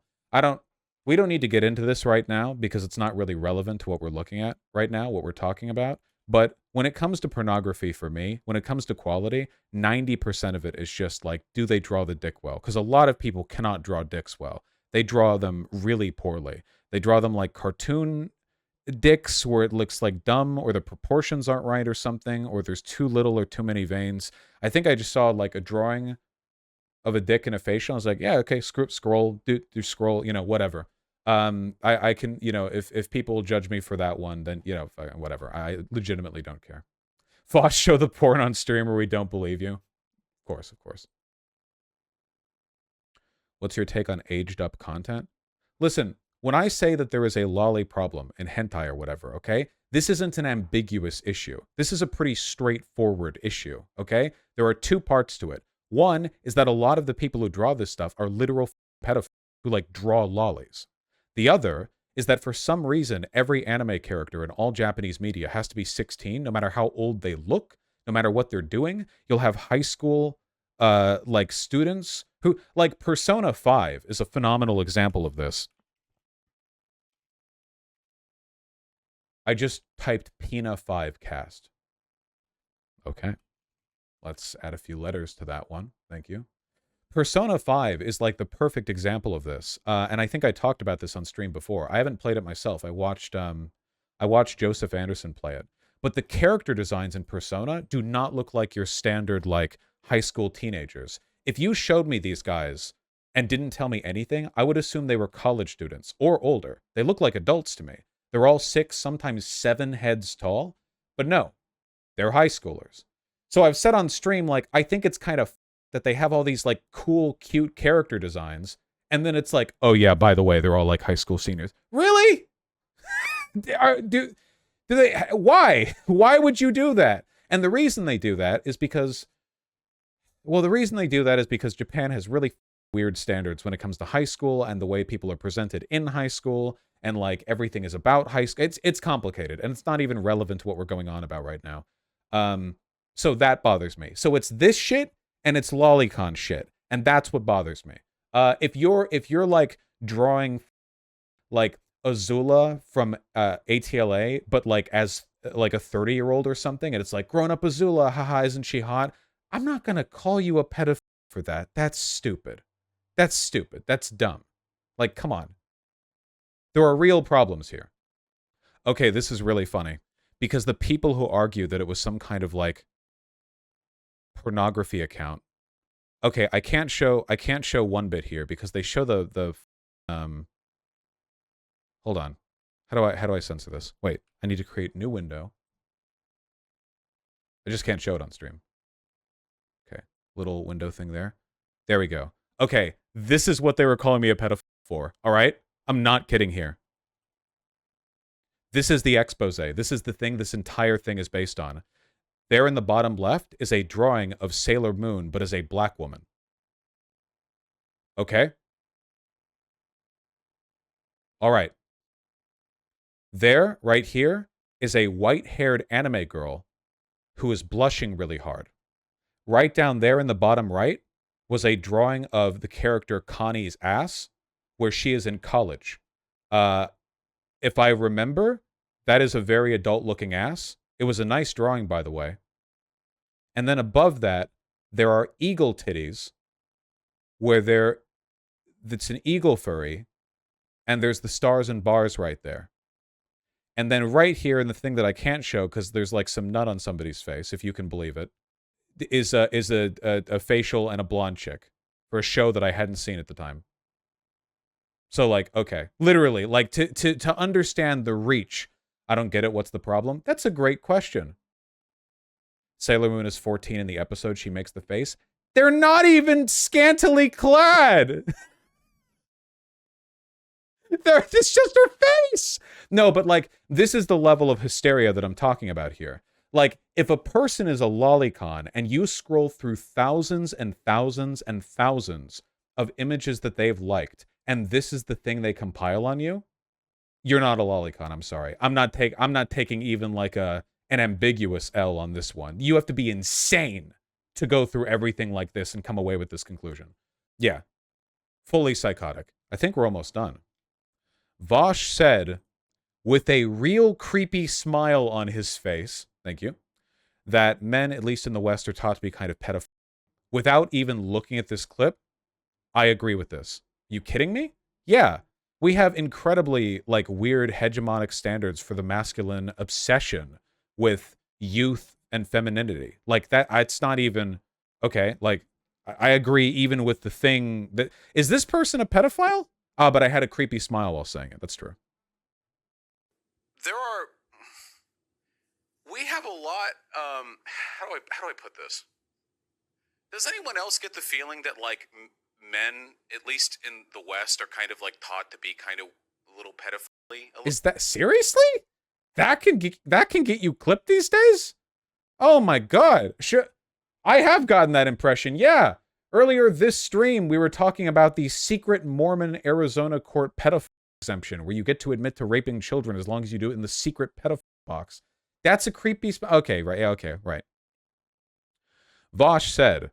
We don't need to get into this right now because it's not really relevant to what we're looking at right now, what we're talking about. But when it comes to pornography for me, when it comes to quality, 90% of it is just like, do they draw the dick well? Because a lot of people cannot draw dicks well. They draw them really poorly. They draw them like cartoon dicks where it looks like dumb or the proportions aren't right or something, or there's too little or too many veins. I think I just saw like a drawing of a dick and a facial. I was like, yeah, okay, scroll, do scroll, you know, whatever. I can, you know, if people judge me for that one, then, you know, whatever. I legitimately don't care. Vaush, show the porn on stream or we don't believe you. Of course, of course. What's your take on aged up content? Listen, when I say that there is a lolly problem in hentai or whatever, okay, this isn't an ambiguous issue. This is a pretty straightforward issue, okay? There are two parts to it. One is that a lot of the people who draw this stuff are literal pedophiles who, like, draw lollies. The other is that for some reason, every anime character in all Japanese media has to be 16, no matter how old they look, no matter what they're doing. You'll have high school, like, students who, like, Persona 5 is a phenomenal example of this. I just typed Pina 5 cast. Okay. Let's add a few letters to that one. Thank you. Persona 5 is like the perfect example of this. And I think I talked about this on stream before. I haven't played it myself. I watched Joseph Anderson play it. But the character designs in Persona do not look like your standard, like, high school teenagers. If you showed me these guys and didn't tell me anything, I would assume they were college students or older. They look like adults to me. They're all 6, sometimes 7 heads tall. But no, they're high schoolers. So I've said on stream, like, I think it's kind of that they have all these, like, cool, cute character designs. And then it's like, oh, yeah, by the way, they're all, like, high school seniors. Really? Do they? Why? Why would you do that? And the reason they do that is because, well, Japan has really weird standards when it comes to high school and the way people are presented in high school. And, like, everything is about high school. It's complicated. And it's not even relevant to what we're going on about right now. So that bothers me. So it's this shit and it's lolicon shit. And that's what bothers me. If you're like drawing like Azula from ATLA, but like as like a 30-year-old or something, and it's like grown up Azula, haha, isn't she hot? I'm not gonna call you a pedophile for that. That's stupid. That's stupid. That's dumb. Like, come on. There are real problems here. Okay, this is really funny because the people who argue that it was some kind of like pornography account. Okay, I can't show one bit here because they show the hold on. How do I censor this? Wait, I need to create new window. I just can't show it on stream. Okay, little window thing there. There we go. Okay, this is what they were calling me a pedophile for. All right? I'm not kidding here. This is the expose. This is the thing this entire thing is based on. There in the bottom left is a drawing of Sailor Moon, but as a black woman. Okay? All right. There, right here, is a white-haired anime girl who is blushing really hard. Right down there in the bottom right was a drawing of the character Connie's ass, where she is in college. If I remember, that is a very adult-looking ass. It was a nice drawing, by the way. And then above that, there are eagle titties, where it's an eagle furry, and there's the stars and bars right there. And then right here in the thing that I can't show because there's like some nut on somebody's face, if you can believe it, is a facial and a blonde chick for a show that I hadn't seen at the time. So like, okay, literally, like to understand the reach, I don't get it. What's the problem? That's a great question. Sailor Moon is 14 in the episode. She makes the face. They're not even scantily clad. It's just her face. No, but like, this is the level of hysteria that I'm talking about here. Like, if a person is a lolicon and you scroll through thousands and thousands and thousands of images that they've liked, and this is the thing they compile on you, you're not a lolicon. I'm sorry. I'm not taking even like an ambiguous L on this one. You have to be insane to go through everything like this and come away with this conclusion. Yeah. Fully psychotic. I think we're almost done. Vaush said, with a real creepy smile on his face, thank you, that men, at least in the West, are taught to be kind of pedophile. Without even looking at this clip, I agree with this. You kidding me? Yeah. We have incredibly, like, weird hegemonic standards for the masculine obsession with youth and femininity. Like, that, it's not even, okay, like, I agree even with the thing that, is this person a pedophile? But I had a creepy smile while saying it. That's true. We have a lot, how do I put this? Does anyone else get the feeling that, like, men, at least in the West, are kind of, like, taught to be kind of a little pedophile? Is that, seriously? That can get you clipped these days? Oh my god. Sure. I have gotten that impression, yeah. Earlier this stream, we were talking about the secret Mormon Arizona court pedophile exemption, where you get to admit to raping children as long as you do it in the secret pedophile box. That's a creepy... Okay, right. Yeah, okay, right. Vaush said,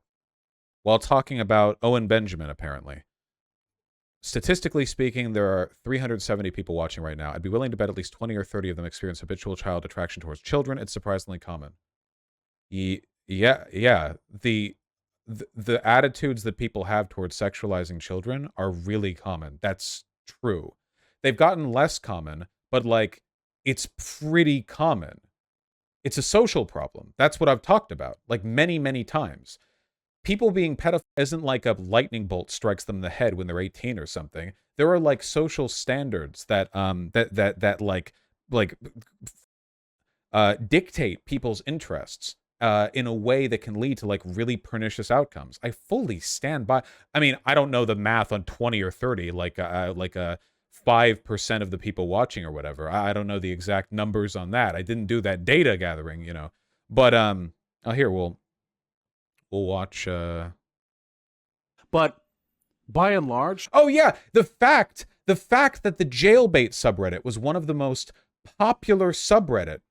while talking about Owen Benjamin, apparently, statistically speaking, there are 370 people watching right now. I'd be willing to bet at least 20 or 30 of them experience habitual child attraction towards children. It's surprisingly common. Yeah. The attitudes that people have towards sexualizing children are really common. That's true. They've gotten less common, but like, it's pretty common. It's a social problem. That's what I've talked about, like many, many times. People being pedophile isn't like a lightning bolt strikes them in the head when they're 18 or something. There are like social standards that dictate people's interests in a way that can lead to like really pernicious outcomes. I fully stand by. I mean, I don't know the math on 20 or 30, like a 5% of the people watching or whatever. I don't know the exact numbers on that. I didn't do that data gathering, you know. But here we'll watch. But by and large, oh yeah, the fact that the jailbait subreddit was one of the most popular subreddit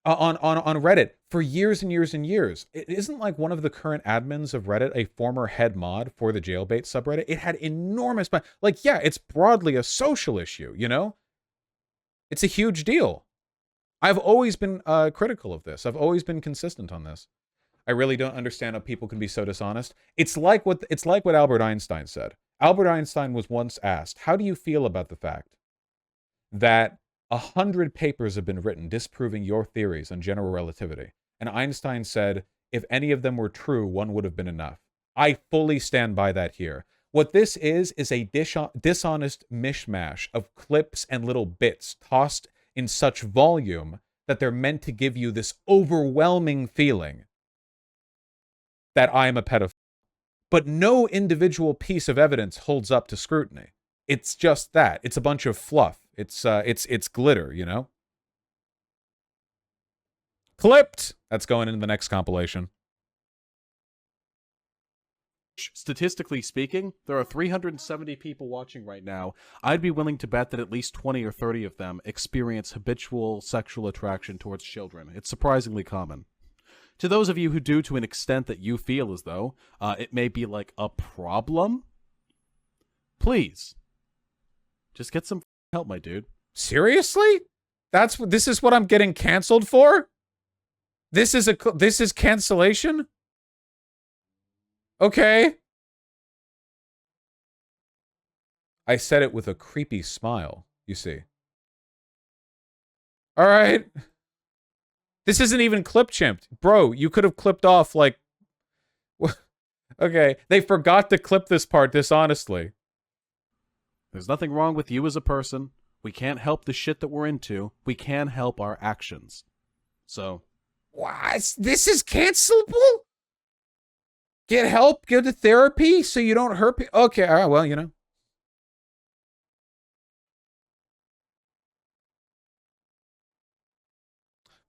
on Reddit for years and years and years. It isn't like one of the current admins of Reddit, a former head mod for the jailbait subreddit. It had enormous, like, yeah, it's broadly a social issue, you know? It's a huge deal. I've always been critical of this. I've always been consistent on this. I really don't understand how people can be so dishonest. It's like what Albert Einstein said. Albert Einstein was once asked, how do you feel about the fact that 100 papers have been written disproving your theories on general relativity? And Einstein said, if any of them were true, one would have been enough. I fully stand by that here. What this is a dishonest mishmash of clips and little bits tossed in such volume that they're meant to give you this overwhelming feeling that I am a pedophile. But no individual piece of evidence holds up to scrutiny. It's just that. It's a bunch of fluff. It's glitter, you know? Clipped! That's going into the next compilation. Statistically speaking, there are 370 people watching right now. I'd be willing to bet that at least 20 or 30 of them experience habitual sexual attraction towards children. It's surprisingly common. To those of you who do, to an extent that you feel as though it may be like a problem, please, just get some help, my dude. Seriously? This is what I'm getting canceled for? This is cancellation? Okay. I said it with a creepy smile, you see. All right. This isn't even clip chimped. Bro, you could have clipped off, like... Okay, they forgot to clip this part dishonestly. There's nothing wrong with you as a person. We can't help the shit that we're into. We can help our actions. So... What? This is cancelable? Get help? Go to therapy so you don't hurt people? Okay, all right, well, you know.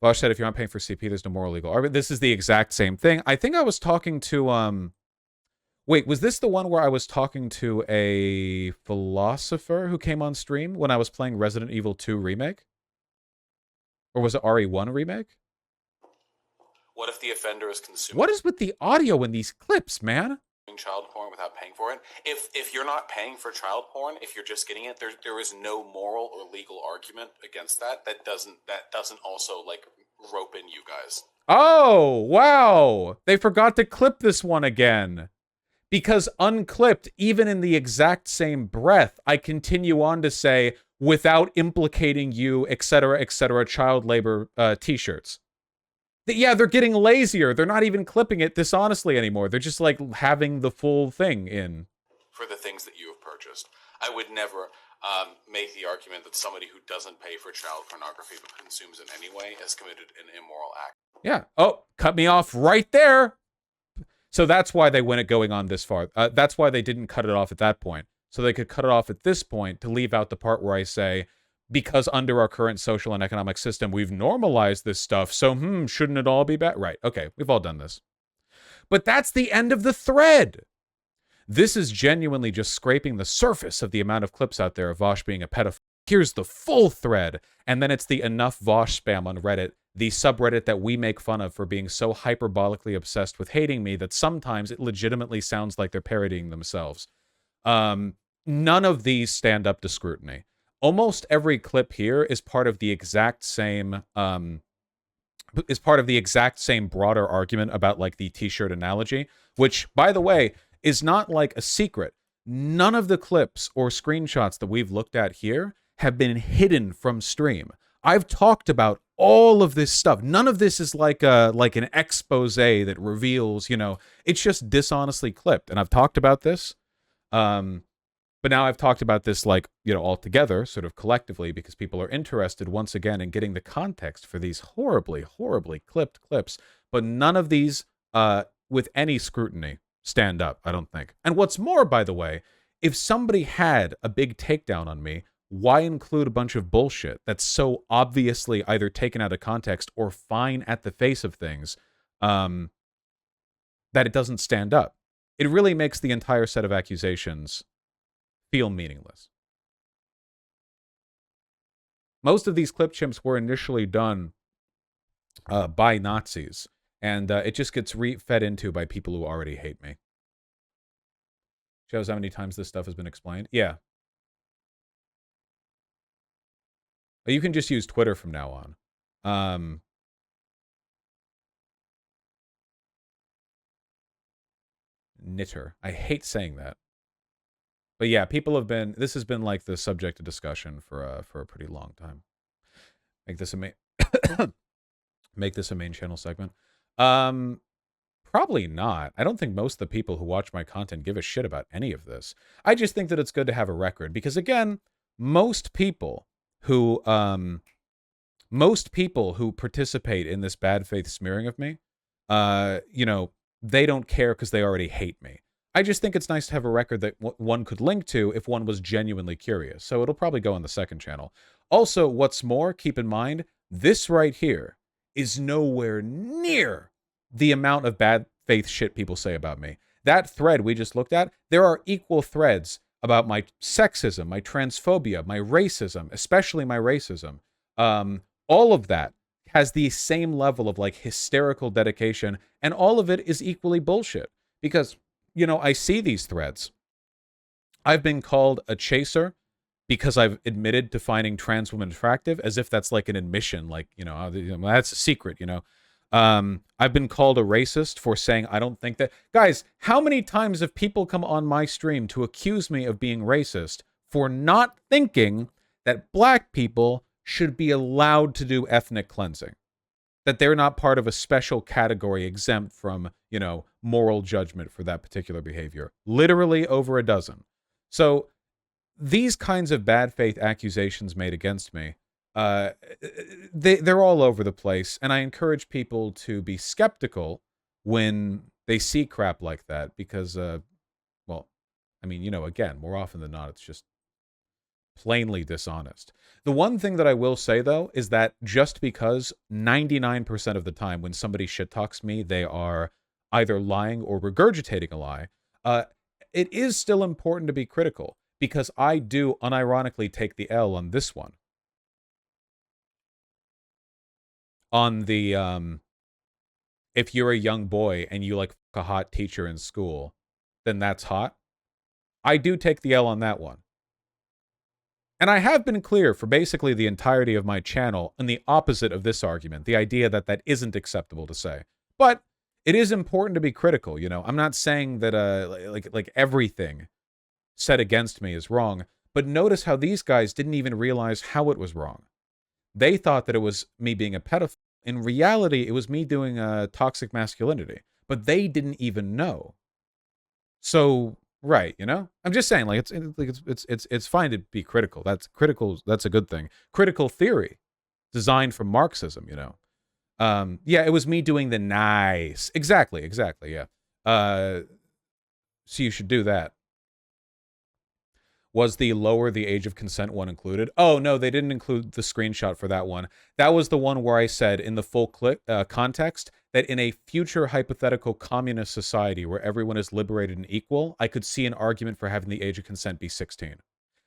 Vaush said if you aren't paying for CP, there's no moral legal argument. This is the exact same thing. I think I was talking to, wait, was this the one where I was talking to a philosopher who came on stream when I was playing Resident Evil 2 Remake? Or was it RE1 Remake? What if the offender is consuming What is with the audio in these clips, man? child porn without paying for it? If you're not paying for child porn, if you're just getting it, there is no moral or legal argument against that. That doesn't also like rope in you guys. Oh, wow. They forgot to clip this one again. Because unclipped, even in the exact same breath, I continue on to say, without implicating you, etc., child labor t-shirts. Yeah, they're getting lazier. They're not even clipping it dishonestly anymore. They're just like having the full thing in. For the things that you have purchased. I would never make the argument that somebody who doesn't pay for child pornography but consumes it anyway has committed an immoral act. Yeah. Oh, cut me off right there. So that's why they went it going on this far. That's why they didn't cut it off at that point. So they could cut it off at this point to leave out the part where I say, because under our current social and economic system, we've normalized this stuff, so, shouldn't it all be bad? Right, okay, we've all done this. But that's the end of the thread. This is genuinely just scraping the surface of the amount of clips out there of Vaush being a pedophile. Here's the full thread, and then it's the enough Vaush spam on Reddit, the subreddit that we make fun of for being so hyperbolically obsessed with hating me that sometimes it legitimately sounds like they're parodying themselves. None of these stand up to scrutiny. Almost every clip here is part of the exact same broader argument about like the t-shirt analogy, which, by the way, is not like a secret. None of the clips or screenshots that we've looked at here have been hidden from stream. I've talked about all of this stuff. None of this is like an expose that reveals, it's just dishonestly clipped. And I've talked about this. But now I've talked about this like, all together, sort of collectively, because people are interested once again in getting the context for these horribly, horribly clipped clips. But none of these, with any scrutiny, stand up, I don't think. And what's more, by the way, if somebody had a big takedown on me, why include a bunch of bullshit that's so obviously either taken out of context or fine at the face of things, that it doesn't stand up? It really makes the entire set of accusations feel meaningless. Most of these clip chimps were initially done by Nazis. And it just gets fed into by people who already hate me. Shows how many times this stuff has been explained. Yeah. You can just use Twitter from now on. Knitter. I hate saying that. But yeah, people have been, this has been like the subject of discussion for a pretty long time. Make this a main make this a main channel segment. Probably not. I don't think most of the people who watch my content give a shit about any of this. I just think that it's good to have a record because again, most people who participate in this bad faith smearing of me, you know, they don't care because they already hate me. I just think it's nice to have a record that one could link to if one was genuinely curious. So it'll probably go on the second channel. Also, what's more, keep in mind, this right here is nowhere near the amount of bad faith shit people say about me. That thread we just looked at, there are equal threads about my sexism, my transphobia, my racism, especially my racism. All of that has the same level of like hysterical dedication, and all of it is equally bullshit. Because, you know, I see these threads. I've been called a chaser because I've admitted to finding trans women attractive, as if that's like an admission, like, you know, that's a secret, you know. I've been called a racist for saying I don't think that. Guys, how many times have people come on my stream to accuse me of being racist for not thinking that black people should be allowed to do ethnic cleansing? That they're not part of a special category exempt from, you know, moral judgment for that particular behavior. Literally over a dozen. So these kinds of bad faith accusations made against me, they're all over the place, and I encourage people to be skeptical when they see crap like that because, well, I mean, you know, again, more often than not, it's just plainly dishonest. The one thing that I will say, though, is that just because 99% of the time when somebody shit talks me, they are either lying or regurgitating a lie, it is still important to be critical because I do unironically take the L on this one. On the, if you're a young boy and you like a hot teacher in school, then that's hot. I do take the L on that one. And I have been clear for basically the entirety of my channel on the opposite of this argument, the idea that that isn't acceptable to say. But it is important to be critical, you know. I'm not saying that like everything said against me is wrong, but notice how these guys didn't even realize how it was wrong. They thought that it was me being a pedophile. In reality, it was me doing toxic masculinity, but they didn't even know. So, right, you know, I'm just saying, like it's fine to be critical. That's critical. That's a good thing. Critical theory, designed from Marxism, you know. Yeah, it was me doing the nice. Exactly. Yeah. So you should do that. Was the lower the age of consent one included? Oh, no, they didn't include the screenshot for that one. That was the one where I said in the full context that in a future hypothetical communist society where everyone is liberated and equal, I could see an argument for having the age of consent be 16.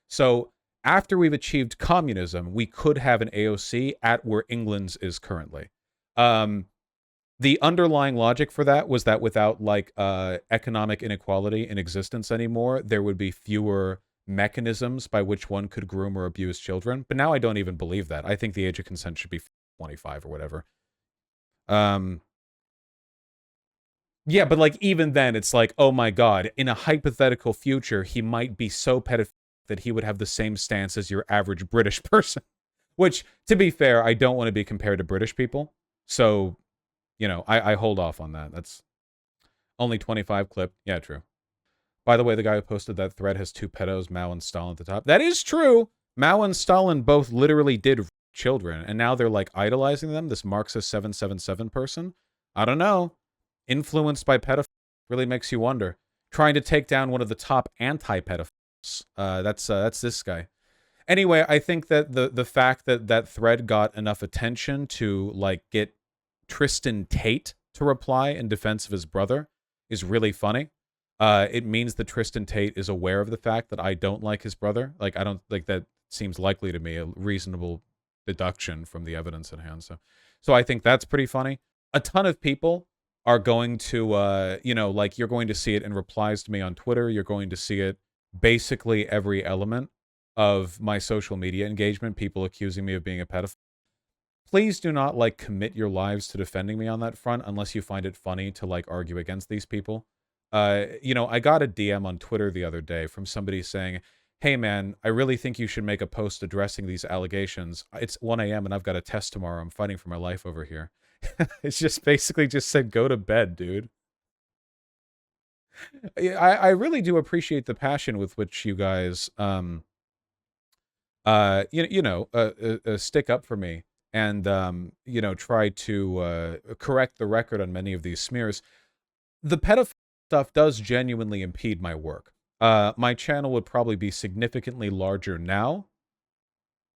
So after we've achieved communism, we could have an AOC at where England's is currently. The underlying logic for that was that without like economic inequality in existence anymore, there would be fewer mechanisms by which one could groom or abuse children. But now I don't even believe that. I think the age of consent should be 25 or whatever. Yeah, but like even then it's like, oh my God, in a hypothetical future, he might be so pedophilic that he would have the same stance as your average British person. Which, to be fair, I don't want to be compared to British people. So, you know, I hold off on that. That's only 25 clip. Yeah, true. By the way, the guy who posted that thread has two pedos, Mao and Stalin at the top. That is true. Mao and Stalin both literally did rape children, and now they're like idolizing them, this Marxist 777 person. I don't know. Influenced by pedophiles really makes you wonder. Trying to take down one of the top anti-pedophiles. That's this guy. Anyway, I think that the fact that that thread got enough attention to like get Tristan Tate to reply in defense of his brother is really funny. It means that Tristan Tate is aware of the fact that I don't like his brother. Like, I don't like that seems likely to me, a reasonable deduction from the evidence at hand. So I think that's pretty funny. A ton of people are going to, you know, like you're going to see it in replies to me on Twitter. You're going to see it basically every element of my social media engagement, people accusing me of being a pedophile. Please do not like commit your lives to defending me on that front unless you find it funny to like argue against these people. You know, I got a DM on Twitter the other day from somebody saying, "Hey man, I really think you should make a post addressing these allegations. It's 1 a.m. and I've got a test tomorrow. I'm fighting for my life over here." It's just basically just said, "Go to bed, dude." I really do appreciate the passion with which you guys, stick up for me and, you know, try to correct the record on many of these smears. The pedophile stuff does genuinely impede my work. My channel would probably be significantly larger now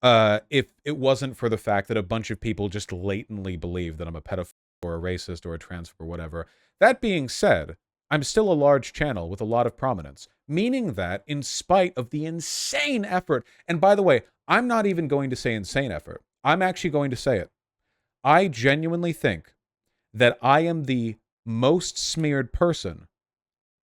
if it wasn't for the fact that a bunch of people just latently believe that I'm a pedophile or a racist or a transphobe or whatever. That being said, I'm still a large channel with a lot of prominence, meaning that in spite of the insane effort, and by the way, I'm not even going to say insane effort. I'm actually going to say it. I genuinely think that I am the most smeared person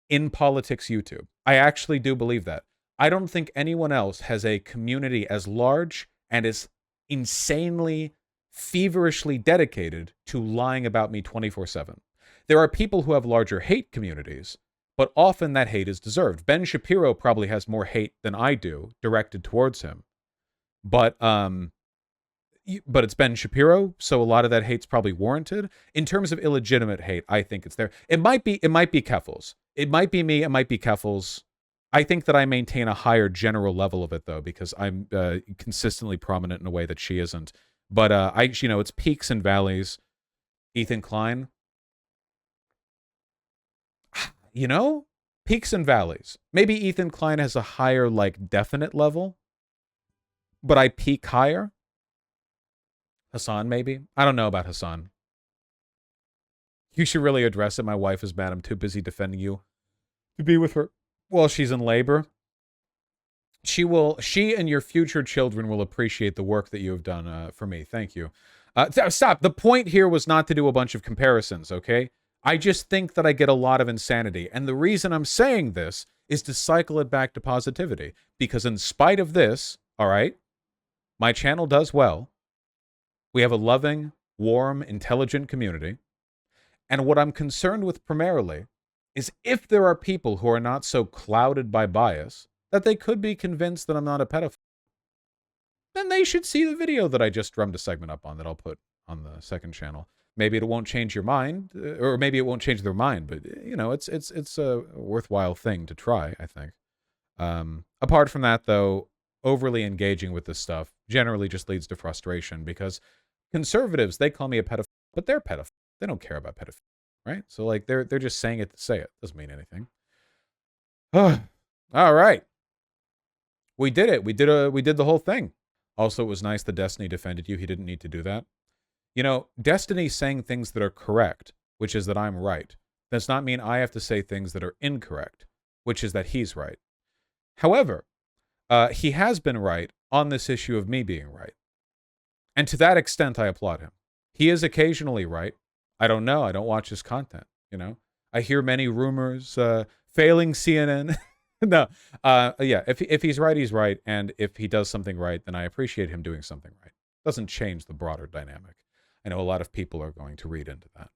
in politics YouTube. I actually do believe that. I don't think anyone else has a community as large and as insanely, feverishly dedicated to lying about me 24/7. There are people who have larger hate communities, but often that hate is deserved. Ben Shapiro probably has more hate than I do directed towards him. But it's Ben Shapiro, so a lot of that hate's probably warranted. In terms of illegitimate hate, I think it's there. It might be Keffels. It might be me, it might be Keffels. I think that I maintain a higher general level of it though, because I'm consistently prominent in a way that she isn't. But it's peaks and valleys. Ethan Klein, you know, peaks and valleys. Maybe Ethan Klein has a higher, like, definite level, but I peak higher. Hassan, maybe? I don't know about Hassan. You should really address it. My wife is mad. I'm too busy defending you to be with her while she's in labor. She and your future children will appreciate the work that you have done for me. Thank you. Stop. The point here was not to do a bunch of comparisons, okay? I just think that I get a lot of insanity. And the reason I'm saying this is to cycle it back to positivity. Because in spite of this, all right, my channel does well. We have a loving, warm, intelligent community. And what I'm concerned with primarily is if there are people who are not so clouded by bias that they could be convinced that I'm not a pedophile, then they should see the video that I just drummed a segment up on that I'll put on the second channel. Maybe it won't change your mind, or maybe it won't change their mind, but, you know, it's a worthwhile thing to try, I think. Apart from that, though, overly engaging with this stuff generally just leads to frustration because conservatives, they call me a pedophile, but they're pedophiles. They don't care about pedophilia, right? So, like, they're just saying it to say it. Doesn't mean anything. All right. We did it. We did the whole thing. Also, it was nice that Destiny defended you. He didn't need to do that. You know, Destiny saying things that are correct, which is that I'm right, does not mean I have to say things that are incorrect, which is that he's right. However, he has been right on this issue of me being right. And to that extent, I applaud him. He is occasionally right. I don't know. I don't watch his content, you know. I hear many rumors, failing CNN. No, yeah, if he's right, he's right. And if he does something right, then I appreciate him doing something right. Doesn't change the broader dynamic. I know a lot of people are going to read into that.